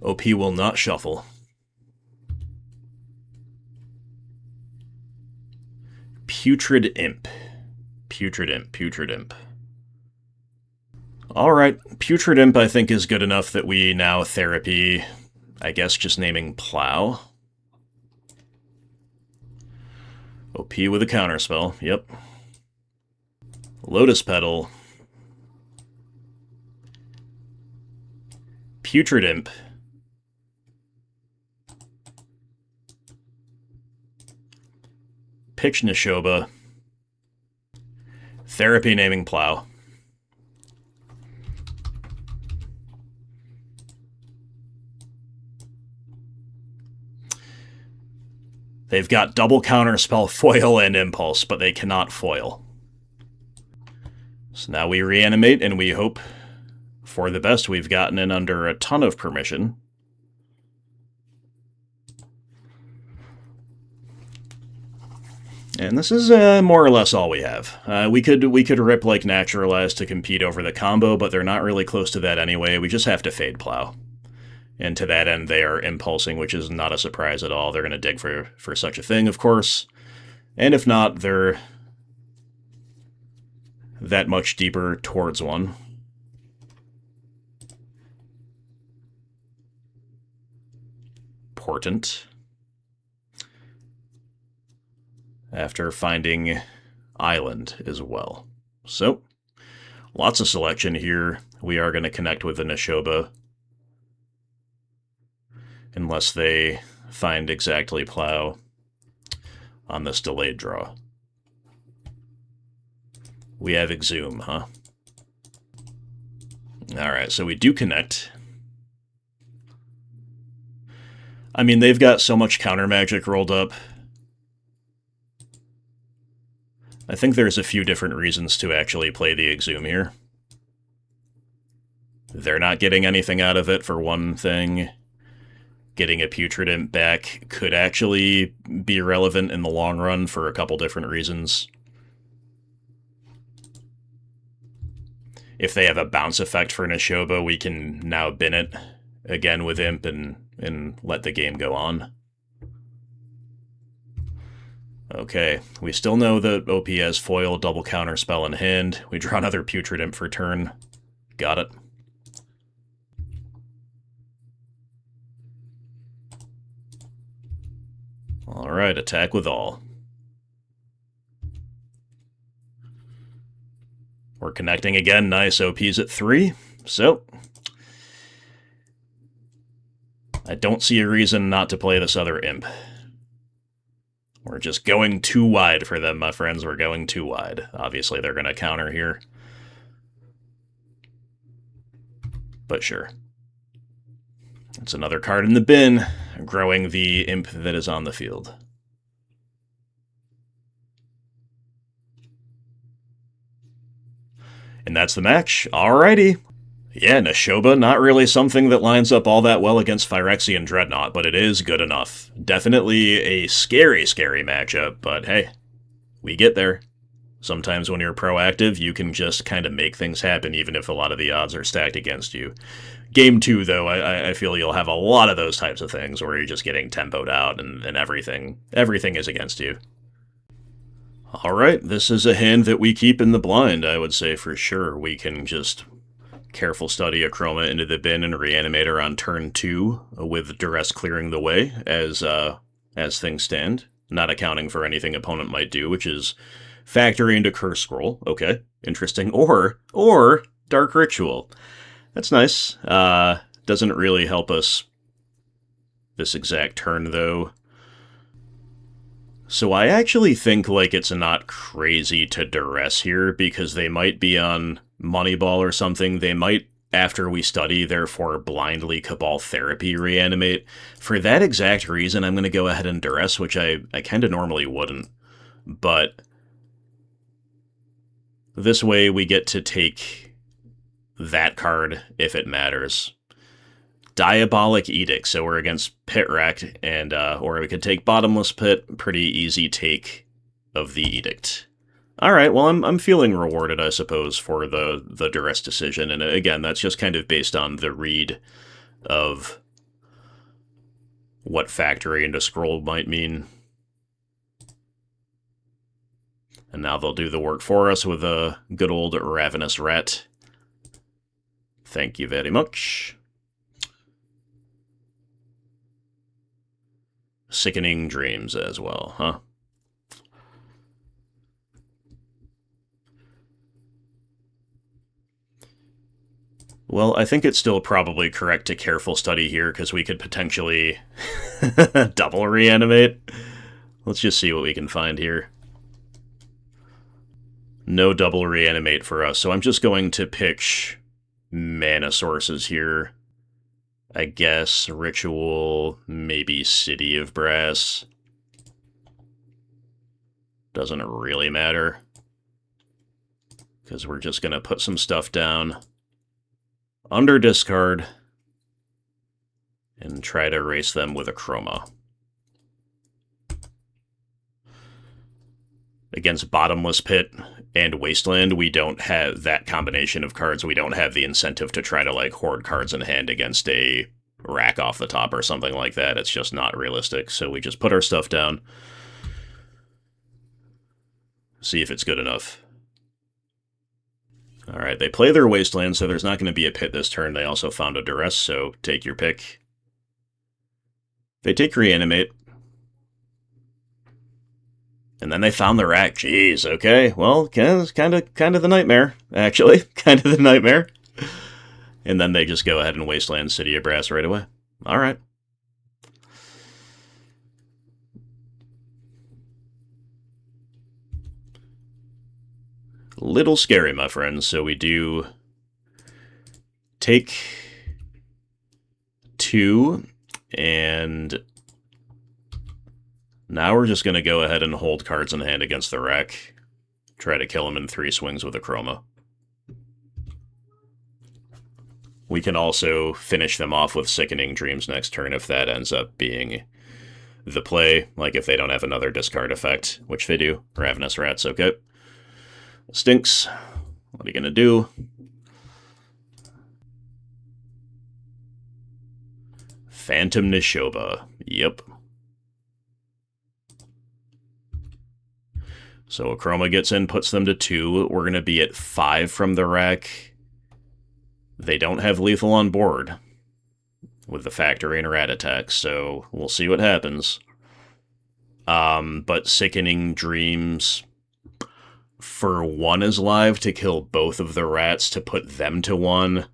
OP will not shuffle. Putrid Imp. Putrid Imp. Putrid Imp. Alright, Putrid Imp I think is good enough that we now therapy, I guess just naming Plow. OP with a counterspell, yep. Lotus Petal. Putrid Imp. Pitch Neshoba. Therapy naming Plow. They've got double counterspell, foil, and impulse, but they cannot foil. So now we reanimate, and we hope for the best. We've gotten in under a ton of permission. And this is more or less all we have. We could rip like Naturalize to compete over the combo, but they're not really close to that anyway. We just have to Fade Plow. And to that end, they are impulsing, which is not a surprise at all. They're going to dig for such a thing, of course. And if not, they're that much deeper towards one. Portent. After finding Island as well. So, lots of selection here. We are going to connect with the Neshoba. Unless they find exactly Plow on this delayed draw. We have Exhume, huh? Alright, so we do connect. I mean, they've got so much counter magic rolled up. I think there's a few different reasons to actually play the Exhume here. They're not getting anything out of it, for one thing. Getting a Putrid Imp back could actually be relevant in the long run for a couple different reasons. If they have a bounce effect for Neshoba, we can now bin it again with Imp and let the game go on. Okay, we still know that OP has foil, double counter spell in hand. We draw another Putrid Imp for turn. Got it. Alright, attack with all. We're connecting again, nice. OP's at 3, so I don't see a reason not to play this other Imp. We're just going too wide for them, my friends. We're going too wide. Obviously, they're going to counter here. But sure. It's another card in the bin, growing the Imp that is on the field. And that's the match. Alrighty. Yeah, Neshoba, not really something that lines up all that well against Phyrexian Dreadnought, but it is good enough. Definitely a scary, scary matchup, but hey, we get there. Sometimes when you're proactive, you can just kind of make things happen, even if a lot of the odds are stacked against you. Game 2, though, I feel you'll have a lot of those types of things where you're just getting tempoed out and everything is against you. Alright, this is a hand that we keep in the blind, I would say for sure. We can just careful study a Chroma into the bin and Reanimator on turn 2, with Duress clearing the way as things stand, not accounting for anything opponent might do, which is factory into Curse Scroll. Okay, interesting. Or Dark Ritual. That's nice. Doesn't really help us this exact turn, though. So I actually think, like, it's not crazy to Duress here, because they might be on Moneyball or something. They might, after we study, therefore blindly Cabal Therapy Reanimate. For that exact reason, I'm going to go ahead and Duress, which I kind of normally wouldn't. But this way we get to take that card if it matters. Diabolic Edict, so we're against Pit Wreck, and or we could take Bottomless Pit. Pretty easy take of the Edict. Alright, well, I'm feeling rewarded, I suppose, for the Duress decision, and again, that's just kind of based on the read of what factory into scroll might mean. And now they'll do the work for us with a good old Ravenous Rat. Thank you very much. Sickening Dreams as well, huh? Well, I think it's still probably correct to careful study here, because we could potentially double reanimate. Let's just see what we can find here. No double reanimate for us, so I'm just going to pitch mana sources here. I guess Ritual, maybe City of Brass. Doesn't really matter, because we're just going to put some stuff down under discard and try to erase them with a Chroma. Against Bottomless Pit and Wasteland, we don't have that combination of cards. We don't have the incentive to try to, like, hoard cards in hand against a rack off the top or something like that. It's just not realistic, so we just put our stuff down. See if it's good enough. Alright, they play their Wasteland, so there's not going to be a Pit this turn. They also found a Duress, so take your pick. They take Reanimate. And then they found the rack. Jeez, okay. Well, it's kind of the nightmare, actually. Kind of the nightmare. And then they just go ahead and Wasteland City of Brass right away. Alright. Little scary, my friends. So we do take 2, and now we're just going to go ahead and hold cards in hand against the wreck. Try to kill him in 3 swings with a Chroma. We can also finish them off with Sickening Dreams next turn if that ends up being the play. Like if they don't have another discard effect, which they do. Ravenous Rats, okay. Stinks. What are you going to do? Phantom Neshoba. Yep. So Chroma gets in, puts them to 2. We're going to be at 5 from the wreck. They don't have lethal on board with the factory and rat attacks, so we'll see what happens. But Sickening Dreams for 1 is live to kill both of the rats to put them to 1,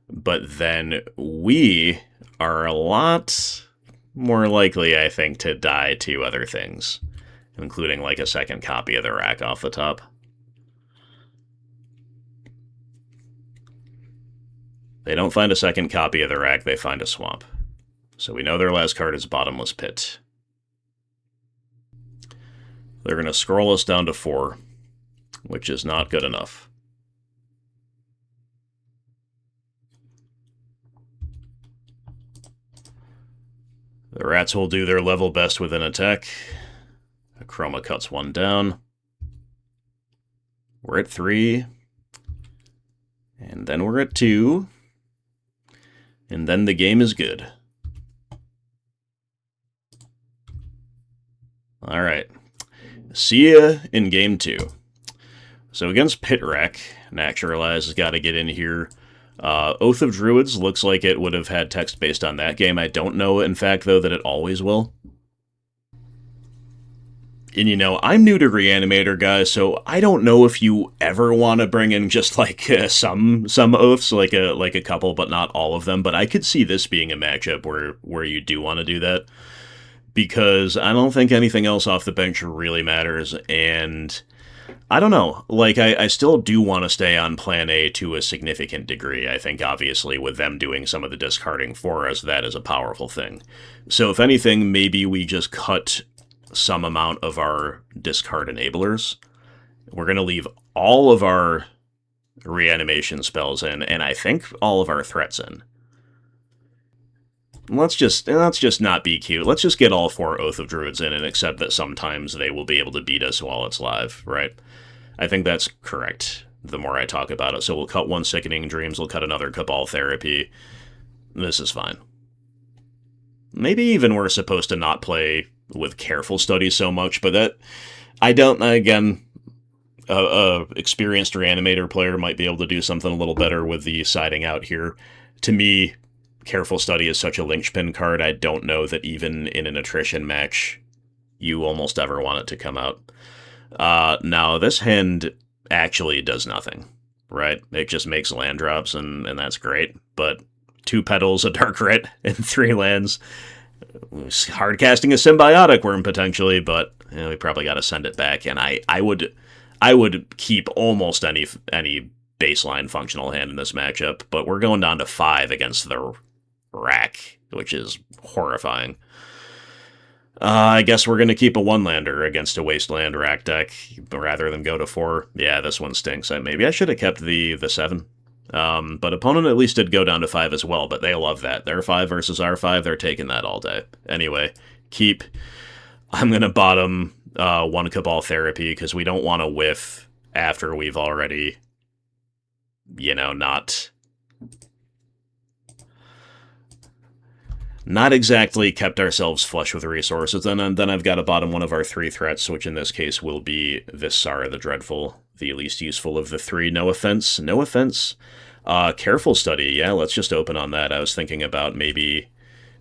but then we are a lot more likely, I think, to die to other things, including like a second copy of the rack off the top. They don't find a second copy of the rack, they find a swamp. So we know their last card is Bottomless Pit. They're going to scroll us down to 4, which is not good enough. The rats will do their level best with an attack. Chroma cuts 1 down. We're at 3. And then we're at 2. And then the game is good. Alright. See ya in game 2. So against Pit Wreck, Naturalize has got to get in here. Oath of Druids looks like it would have had text based on that game. I don't know, in fact, though, that it always will. And, you know, I'm new to Reanimator, guys, so I don't know if you ever want to bring in just, like, some oaths, like a couple, but not all of them. But I could see this being a matchup where you do want to do that, because I don't think anything else off the bench really matters, and I don't know. Like, I still do want to stay on Plan A to a significant degree. I think, obviously, with them doing some of the discarding for us, that is a powerful thing. So, if anything, maybe we just cut some amount of our discard enablers. We're going to leave all of our reanimation spells in, and I think all of our threats in. Let's just not be cute. Let's just get all 4 Oath of Druids in and accept that sometimes they will be able to beat us while it's live, right? I think that's correct, the more I talk about it. So we'll cut 1 Sickening Dreams, we'll cut another Cabal Therapy. This is fine. Maybe even we're supposed to not play with Careful Study so much, but that, I don't, again, a experienced Reanimator player might be able to do something a little better with the siding out here. To me, Careful Study is such a linchpin card, I don't know that even in an attrition match, you almost ever want it to come out. Now, this hand actually does nothing, right? It just makes land drops, and that's great, but 2 Petals, a Dark Rit, and 3 lands. Hard casting a Symbiotic Worm, potentially, but you know, we probably got to send it back, and I would keep almost any baseline functional hand in this matchup, but we're going down to 5 against the rack, which is horrifying. I guess we're going to keep a 1-lander against a Wasteland rack deck rather than go to 4. Yeah, this one stinks. Maybe I should have kept the 7. But opponent at least did go down to 5 as well, but they love that. Their 5 versus our 5, they're taking that all day. Anyway, keep. I'm going to bottom 1 Cabal Therapy, because we don't want to whiff after we've already, you know, not exactly kept ourselves flush with resources. And then I've got to bottom 1 of our 3 threats, which in this case will be Viscera the Dreadful, the least useful of the 3. No offense. No offense. Careful Study. Yeah, let's just open on that. I was thinking about maybe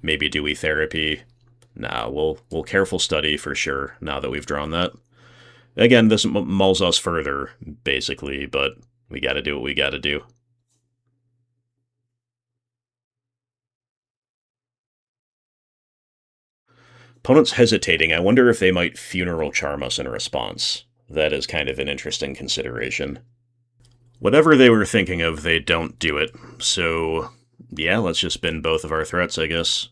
Dewey Therapy. Nah, we'll Careful Study for sure, now that we've drawn that. Again, this mulls us further, basically, but we gotta do what we gotta do. Opponent's hesitating. I wonder if they might Funeral Charm us in response. That is kind of an interesting consideration. Whatever they were thinking of, they don't do it. So, yeah, let's just bin both of our threats, I guess.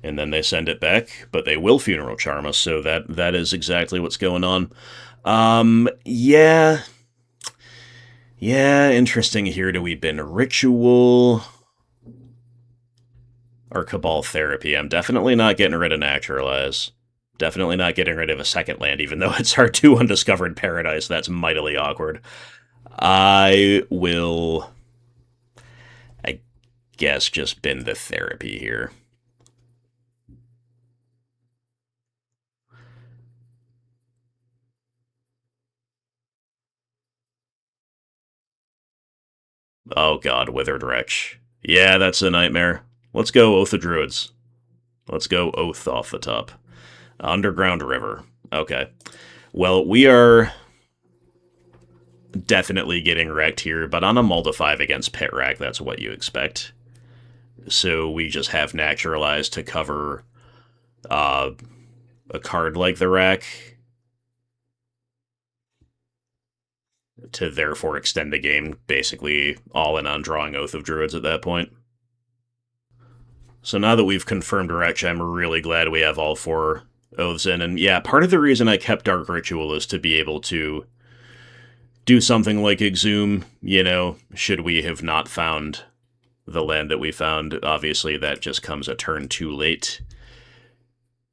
And then they send it back, but they will Funeral Charm us, so that is exactly what's going on. Yeah. Yeah, interesting here. Do we bin Ritual or Cabal Therapy? I'm definitely not getting rid of Naturalize. Definitely not getting rid of a second land, even though it's our 2 Undiscovered Paradise. That's mightily awkward. I will, I guess, just bin the Therapy here. Oh god, Withered Wretch. Yeah, that's a nightmare. Let's go Oath of Druids. Let's go Oath off the top. Underground River. Okay. Well, we are definitely getting wrecked here, but on a mull 5 against Pit Rack, that's what you expect. So we just have Naturalized to cover a card like the Rack, to therefore extend the game, basically all in on drawing Oath of Druids at that point. So now that we've confirmed Wretch, I'm really glad we have all 4 Oaths in, and yeah, part of the reason I kept Dark Ritual is to be able to do something like Exhume, you know, should we have not found the land that we found. Obviously, that just comes a turn too late.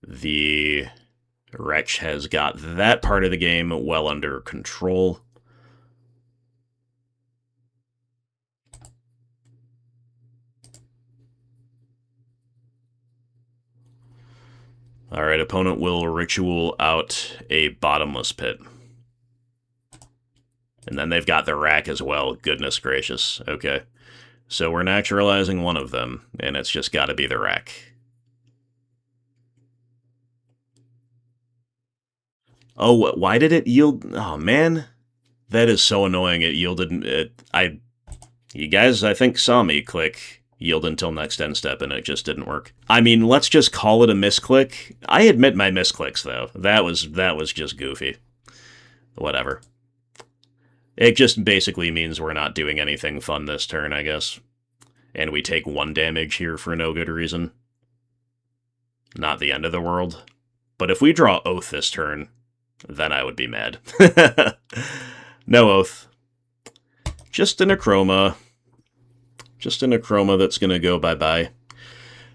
The Wretch has got that part of the game well under control. Alright, opponent will ritual out a bottomless pit. And then they've got the Rack as well. Goodness gracious. Okay. So we're naturalizing one of them, and it's just got to be the Rack. Oh, why did it yield? Oh, man. That is so annoying. It yielded... You guys, I think, saw me click yield until next end step, and it just didn't work. I mean, let's just call it a misclick. I admit my misclicks, though. That was just goofy. Whatever. It just basically means we're not doing anything fun this turn, I guess. And we take 1 damage here for no good reason. Not the end of the world. But if we draw Oath this turn, then I would be mad. No Oath. Just a Necroma. Just a Necroma that's going to go bye-bye.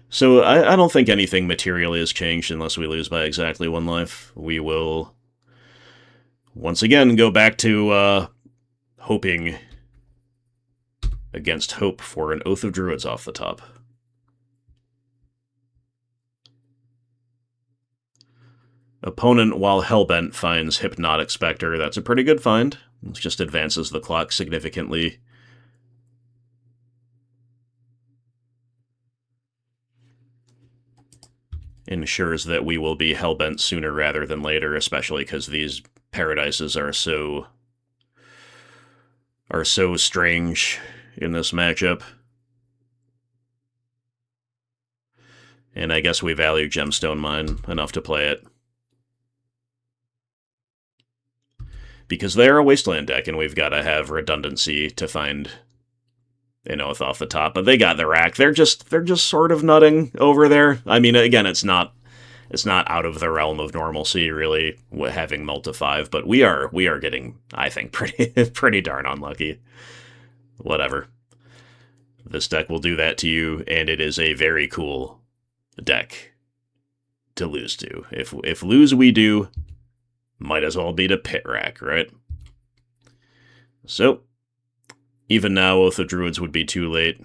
So I don't think anything materially has changed unless we lose by exactly 1 life. We will once again go back to hoping against hope for an Oath of Druids off the top. Opponent, while Hellbent, finds Hypnotic Spectre. That's a pretty good find. It just advances the clock significantly. Ensures that we will be Hellbent sooner rather than later, especially because these Paradises are so strange in this matchup. And I guess we value Gemstone Mine enough to play it. Because they're a Wasteland deck, and we've got to have redundancy to find an Oath off the top. But they got the Rack. They're just sort of nutting over there. I mean, again, it's not out of the realm of normalcy, really, having Multi 5, but we are getting, I think, pretty darn unlucky. Whatever. This deck will do that to you, and it is a very cool deck to lose to. If lose we do, might as well be to Pit Rack, right? So, even now, Oath of Druids would be too late.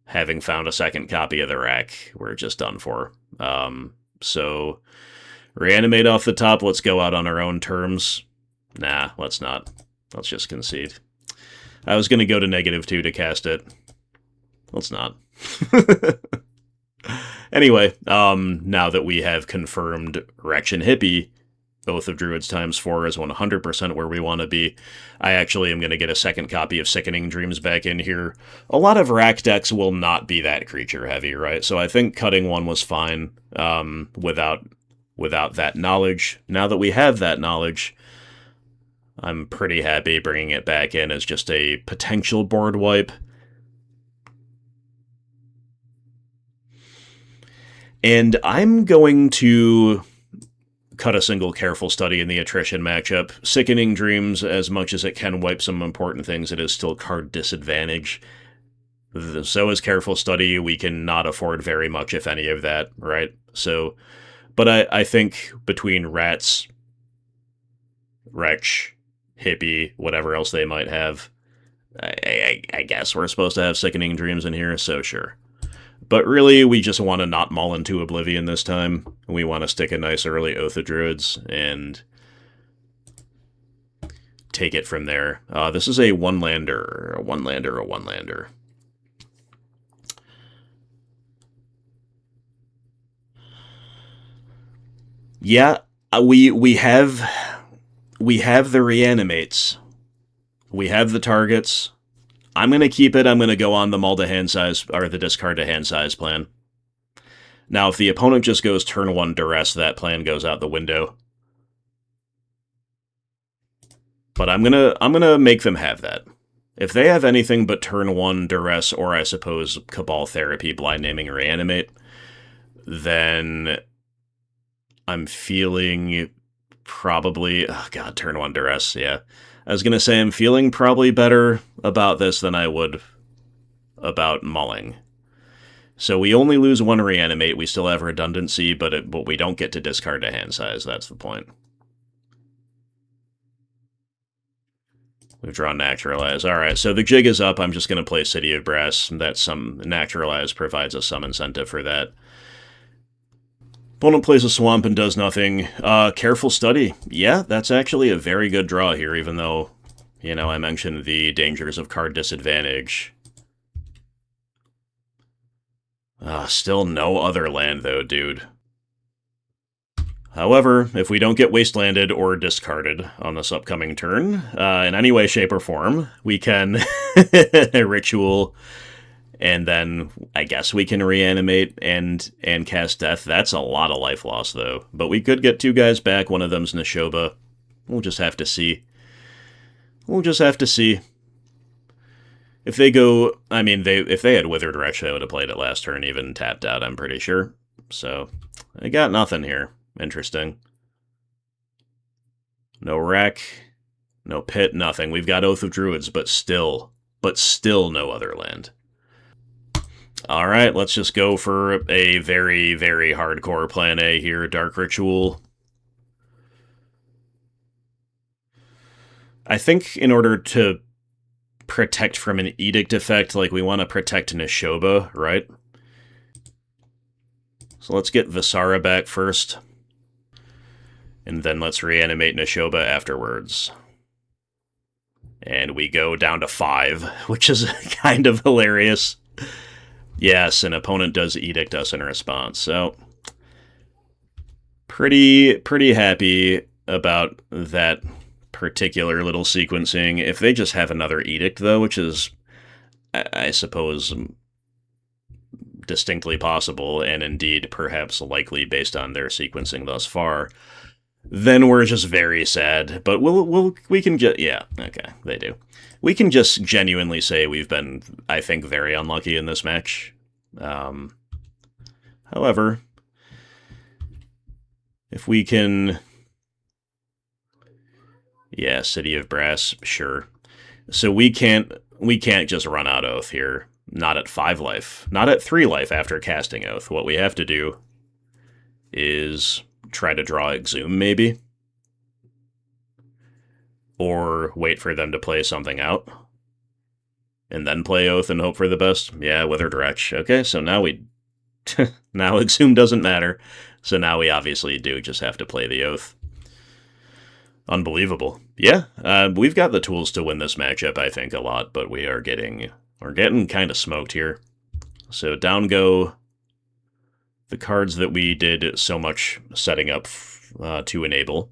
Having found a second copy of the Rack, we're just done for. So, reanimate off the top, let's go out on our own terms. Nah, let's not. Let's just concede. I was going to go to -2 to cast it. Let's not. Anyway, now that we have confirmed Rection Hippie, Oath of Druids ×4 is 100% where we want to be. I actually am going to get a second copy of Sickening Dreams back in here. A lot of Rack decks will not be that creature heavy, right? So I think cutting 1 was fine without that knowledge. Now that we have that knowledge, I'm pretty happy bringing it back in as just a potential board wipe. And I'm going to cut a single Careful Study in the attrition matchup. Sickening Dreams, as much as it can wipe some important things, it is still card disadvantage. So is Careful Study. We can not afford very much, if any of that, right? So, but I think between Rats, Wretch, Hippie, whatever else they might have, I guess we're supposed to have Sickening Dreams in here, so sure. But really, we just want to not mull into Oblivion this time. We want to stick a nice early Oath of Druids and take it from there. This is a one-lander, a one-lander, a one-lander. Yeah, we have the reanimates. We have the targets. I'm gonna keep it. I'm gonna go on the mull to hand size, or the discard to hand size plan. Now, if the opponent just goes turn 1 duress, that plan goes out the window. But I'm gonna make them have that. If they have anything but turn 1 duress, or I suppose Cabal Therapy, Blind Naming, Reanimate, then I'm feeling probably... Oh god, turn 1 duress, yeah. I was gonna say I'm feeling probably better about this than I would about mulling. So we only lose 1 reanimate, we still have redundancy, but we don't get to discard to hand size, that's the point. We've drawn Naturalize. Alright, so the jig is up, I'm just going to play City of Brass. That's some... Naturalize provides us some incentive for that. Opponent plays a Swamp and does nothing. Careful Study. Yeah, that's actually a very good draw here, even though, you know, I mentioned the dangers of card disadvantage. Still no other land, though, dude. However, if we don't get wastelanded or discarded on this upcoming turn, in any way, shape, or form, we can ritual, and then I guess we can reanimate and cast Death. That's a lot of life loss, though. But we could get 2 guys back. One of them's Neshoba. We'll just have to see. We'll just have to see. If they go... I mean, if they had Withered Wretch, they would have played it last turn, even tapped out, I'm pretty sure. So, I got nothing here. Interesting. No Wreck, no Pit, nothing. We've got Oath of Druids, but still no other land. Alright, let's just go for a very, very hardcore plan A here, Dark Ritual. I think in order to protect from an Edict effect, like, we want to protect Neshoba, right? So let's get Visara back first. And then let's reanimate Neshoba afterwards. And we go down to 5, which is kind of hilarious. Yes, an opponent does Edict us in response, so... Pretty happy about that particular little sequencing. If they just have another Edict, though, which is, I suppose, distinctly possible, and indeed perhaps likely based on their sequencing thus far, then we're just very sad. But we can just... Yeah, okay, they do. We can just genuinely say we've been, I think, very unlucky in this match. However, if we can... Yeah, City of Brass, sure. So we can't just run out Oath here. Not at 5 life. Not at 3 life after casting Oath. What we have to do is try to draw Exhume, maybe? Or wait for them to play something out? And then play Oath and hope for the best? Yeah, Withered Wretch. Okay, so now we... now Exhume doesn't matter. So now we obviously do just have to play the Oath. Unbelievable. Yeah, we've got the tools to win this matchup, I think, a lot, but we're getting kind of smoked here. So down go the cards that we did so much setting up to enable.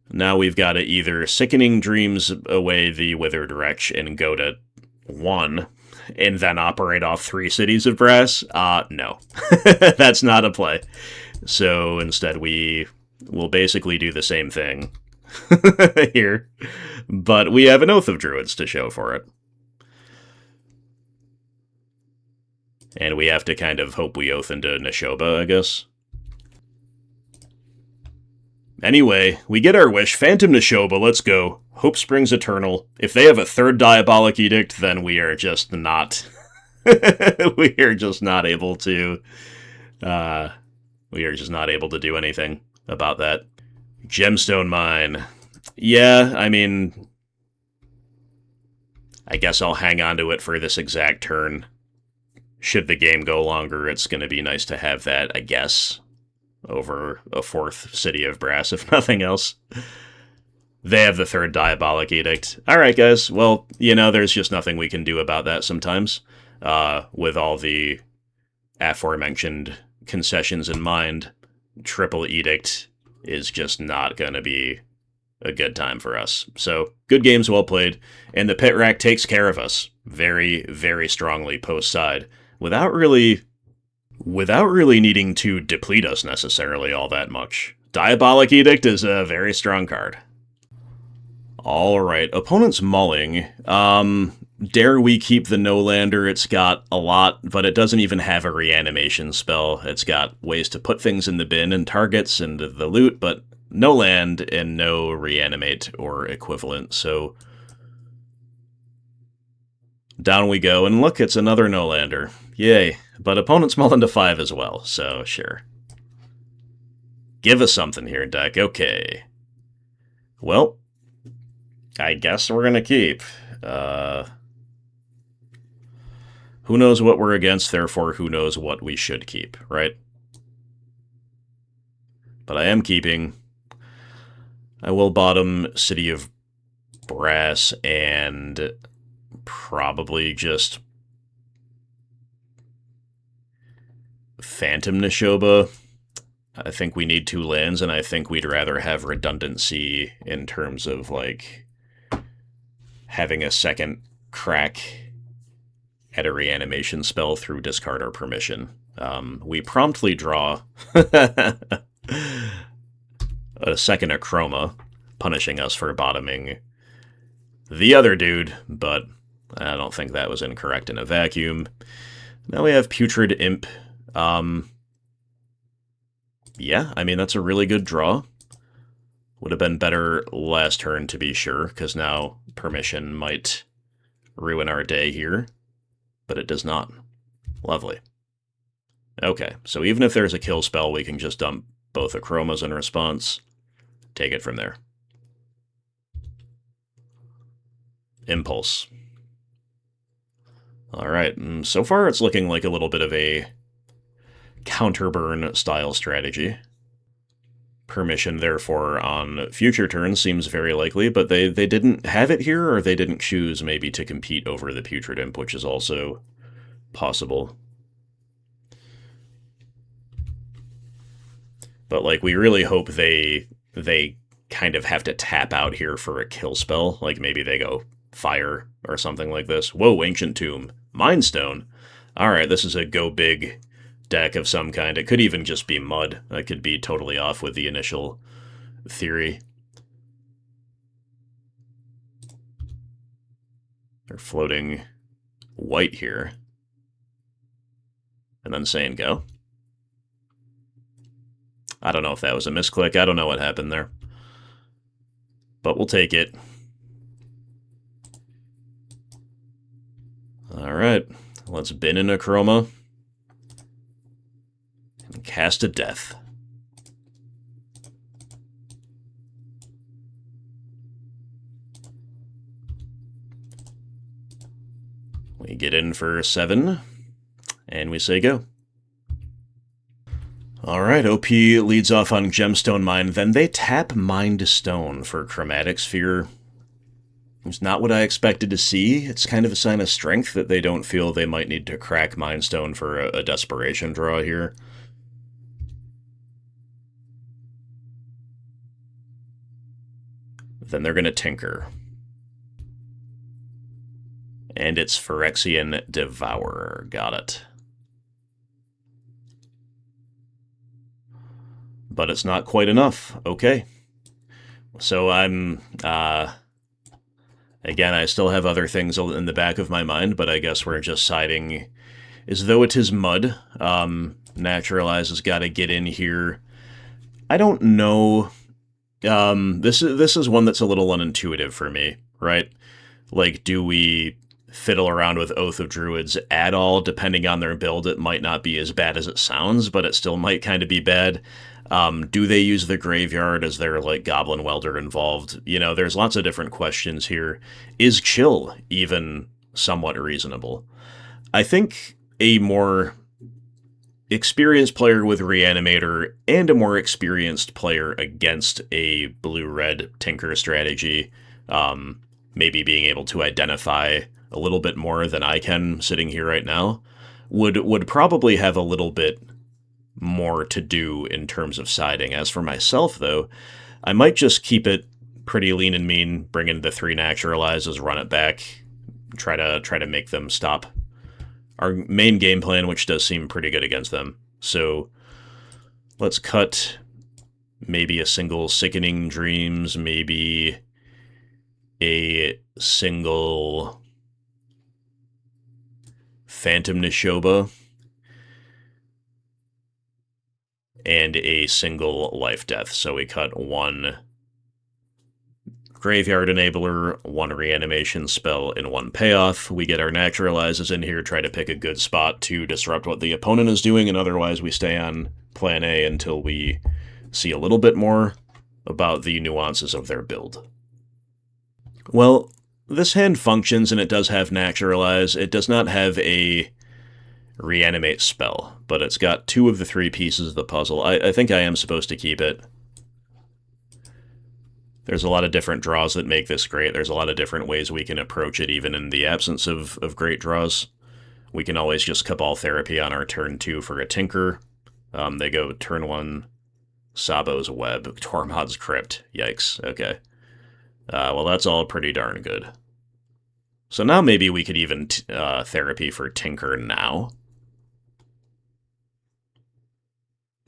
Now we've got to either Sickening Dreams away the Withered Wretch and go to 1, and then operate off 3 Cities of Brass. No. That's not a play. So instead we will basically do the same thing here, but we have an Oath of Druids to show for it. And we have to kind of hope we Oath into Neshoba, I guess. Anyway, we get our wish. Phantom Neshoba, let's go. Hope Springs Eternal. If they have a 3rd Diabolic Edict, then we are just not... we are just not able to... we are just not able to do anything about that. Gemstone Mine. Yeah, I mean... I guess I'll hang on to it for this exact turn. Should the game go longer, it's going to be nice to have that, I guess, over a 4th City of Brass, if nothing else. They have the third Diabolic Edict. Alright, guys. Well, you know, there's just nothing we can do about that sometimes. With all the aforementioned concessions in mind, triple Edict is just not going to be a good time for us. So, good games, well played, and the Pit Rack takes care of us very, very strongly post-side, without really needing to deplete us necessarily all that much. Diabolic Edict is a very strong card. Alright, opponent's mulling. Dare we keep the no-lander? It's got a lot, but it doesn't even have a reanimation spell. It's got ways to put things in the bin and targets and the loot, but no land and no reanimate or equivalent, so down we go, and look, it's another no-lander. Yay. But opponent's mulling to 5 as well, so sure. Give us something here, deck. Okay. Well, I guess we're gonna keep. Who knows what we're against, therefore who knows what we should keep, right? But I am keeping. I will bottom City of Brass and probably just Phantom Neshoba. I think we need 2 lands, and I think we'd rather have redundancy in terms of, like, having a second crack at a reanimation spell through discard or permission. We promptly draw a second Achroma, punishing us for bottoming the other dude, but I don't think that was incorrect in a vacuum. Now we have Putrid Imp. Yeah, I mean, that's a really good draw. Would have been better last turn, to be sure, because now permission might ruin our day here, but it does not. Lovely. Okay, so even if there's a kill spell, we can just dump both Achromas in response. Take it from there. Impulse. Alright, so far it's looking like a little bit of a counterburn style strategy. Permission, therefore, on future turns seems very likely, but they didn't have it here, or they didn't choose maybe to compete over the Putrid Imp, which is also possible. But, like, we really hope they kind of have to tap out here for a kill spell. Like, maybe they go fire or something like this. Whoa, Ancient Tomb. Mind Stone. Alright, this is a go big deck of some kind. It could even just be mud. I could be totally off with the initial theory. They're floating white here. And then saying go. I don't know if that was a misclick. I don't know what happened there. But we'll take it. Alright, let's bin in Achroma. And cast a Death. We get in for 7, and we say go. Alright, OP leads off on Gemstone Mine, then they tap Mind Stone for Chromatic Sphere. It's not what I expected to see. It's kind of a sign of strength that they don't feel they might need to crack Mind Stone for a desperation draw here. Then they're going to Tinker. And it's Phyrexian Devourer. Got it. But it's not quite enough. Okay. So I'm, again, I still have other things in the back of my mind, but I guess we're just siding as though it is mud. Naturalize has got to get in here. I don't know. This is one that's a little unintuitive for me, right? Like, do we fiddle around with Oath of Druids at all? Depending on their build, it might not be as bad as it sounds, but it still might kind of be bad. Do they use the graveyard? Is there, like, Goblin Welder involved? You know, there's lots of different questions here. Is Chill even somewhat reasonable? I think a more experienced player with Reanimator and a more experienced player against a blue-red Tinker strategy, maybe being able to identify a little bit more than I can sitting here right now, would probably have a little bit more to do in terms of siding. As for myself, though, I might just keep it pretty lean and mean, bring in the 3 Naturalizes, run it back, try to make them stop our main game plan, which does seem pretty good against them. So let's cut maybe a single Sickening Dreams, maybe a single Phantom Nishoba, and a single Life Death. So we cut 1 Graveyard Enabler, 1 Reanimation spell, and 1 Payoff. We get our Naturalizes in here, try to pick a good spot to disrupt what the opponent is doing, and otherwise we stay on plan A until we see a little bit more about the nuances of their build. Well, this hand functions, and it does have Naturalize. It does not have a Reanimate spell, but it's got 2 of the 3 pieces of the puzzle. I think I am supposed to keep it. There's a lot of different draws that make this great. There's a lot of different ways we can approach it, even in the absence of great draws. We can always just Cabal Therapy on our turn 2 for a Tinker. They go turn 1, Sabo's Web, Tormod's Crypt. Yikes, okay. Well, that's all pretty darn good. So now maybe we could even Therapy for Tinker now.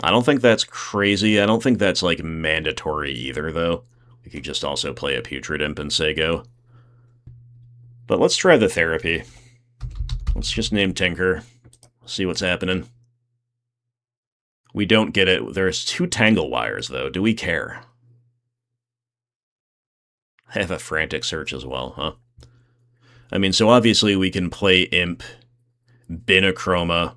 I don't think that's crazy. I don't think that's, like, mandatory either, though. We could just also play a Putrid Imp and say go. But let's try the Therapy. Let's just name Tinker. See what's happening. We don't get it. There's 2 Tangle Wires, though. Do we care? I have a Frantic Search as well, huh? I mean, so obviously we can play Imp, bin a Chroma,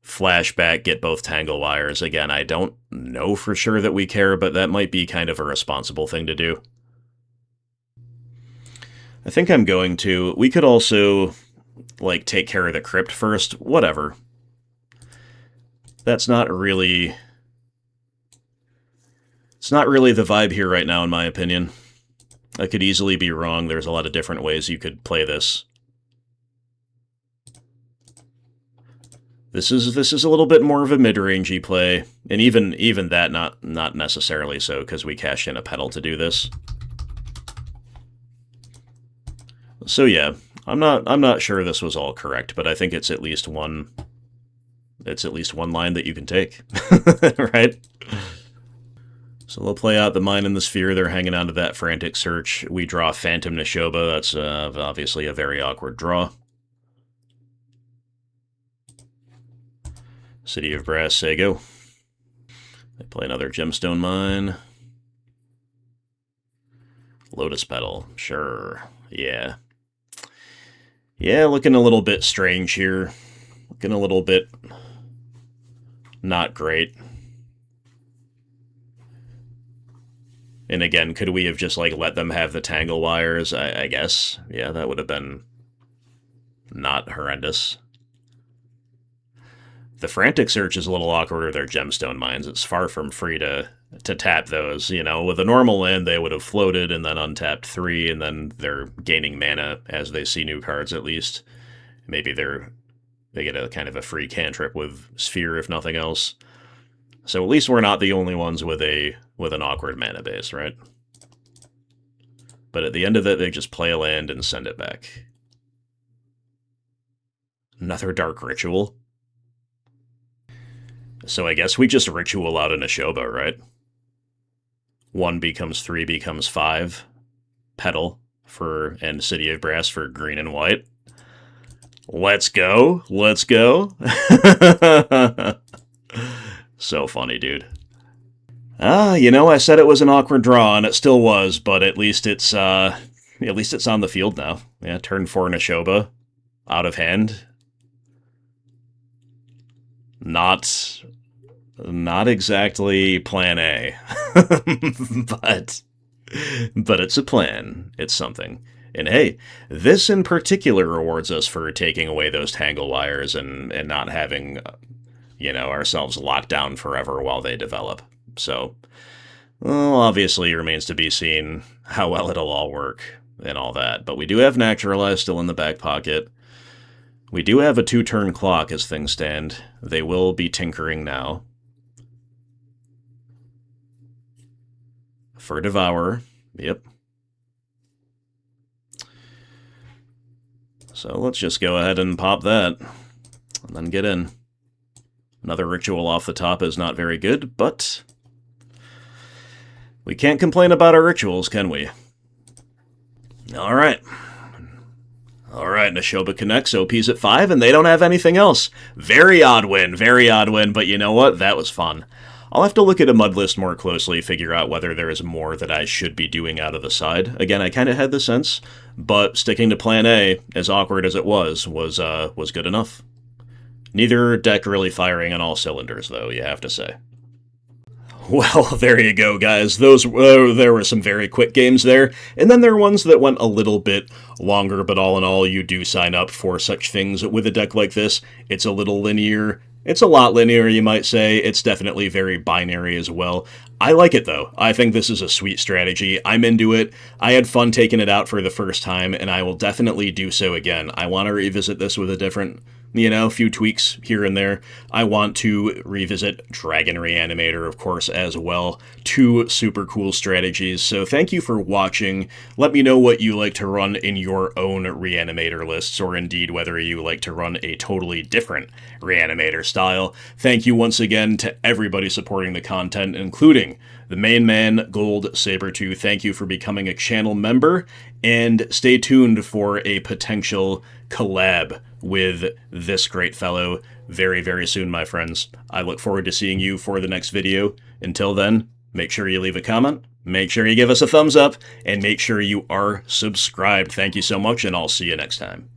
flashback, get both Tangle Wires. Again, I don't know for sure that we care, but that might be kind of a responsible thing to do. I think I'm going to. We could also, like, take care of the Crypt first. Whatever. That's not really... It's not really the vibe here right now, in my opinion. I could easily be wrong. There's a lot of different ways you could play this. This is a little bit more of a mid-rangey play, and even that not necessarily so, because we cashed in a pedal to do this. So yeah, I'm not sure this was all correct, but I think it's at least one line that you can take, right? So they'll play out the Mine and the Sphere. They're hanging on to that Frantic Search. We draw Phantom Nishoba. That's obviously a very awkward draw. City of Brass, say go. They play another Gemstone Mine. Lotus Petal, sure, yeah. Yeah, looking a little bit strange here. Looking a little bit not great. And again, could we have just, like, let them have the Tangle Wires? I guess. Yeah, that would have been not horrendous. The Frantic Search is a little awkward, or their Gemstone Mines. It's far from free to tap those, you know. With a normal land, they would have floated and then untapped 3, and then they're gaining mana as they see new cards, at least. Maybe they get a kind of a free cantrip with Sphere, if nothing else. So at least we're not the only ones with an awkward mana base, right? But at the end of it, they just play a land and send it back. Another Dark Ritual. So I guess we just Ritual out in Nishoba, right? 1 becomes 3 becomes 5. Petal and City of Brass for green and white. Let's go. Let's go. So funny, dude. You know, I said it was an awkward draw, and it still was, but at least it's on the field now. Yeah, turn 4 Nishoba. Out of hand. Not exactly plan A, but it's a plan. It's something. And hey, this in particular rewards us for taking away those Tangle Wires and not having ourselves locked down forever while they develop. So, well, obviously it remains to be seen how well it'll all work and all that. But we do have Naturalize still in the back pocket. We do have a 2-turn clock as things stand. They will be tinkering now. For Devour. Yep. So let's just go ahead and pop that, and then get in. Another ritual off the top is not very good, but we can't complain about our rituals, can we? Alright. Alright, Nashoba connects, OP's at 5, and they don't have anything else. Very odd win, but you know what? That was fun. I'll have to look at a mud list more closely, figure out whether there is more that I should be doing out of the side. Again, I kind of had the sense, but sticking to plan A, as awkward as it was good enough. Neither deck really firing on all cylinders, though, you have to say. Well, there you go, guys. There were some very quick games there, and then there were ones that went a little bit longer, but all in all, you do sign up for such things with a deck like this. It's a little linear. It's a lot linear, you might say. It's definitely very binary as well. I like it, though. I think this is a sweet strategy. I'm into it. I had fun taking it out for the first time, and I will definitely do so again. I want to revisit this with a different, few tweaks here and there. I want to revisit Dragon Reanimator, of course, as well. 2 super cool strategies. So thank you for watching. Let me know what you like to run in your own Reanimator lists, or indeed whether you like to run a totally different Reanimator style. Thank you once again to everybody supporting the content, including the main man, Gold Sabertooth. Thank you for becoming a channel member, and stay tuned for a potential collab with this great fellow very, very soon, my friends. I look forward to seeing you for the next video. Until then, make sure you leave a comment, make sure you give us a thumbs up, and make sure you are subscribed. Thank you so much, and I'll see you next time.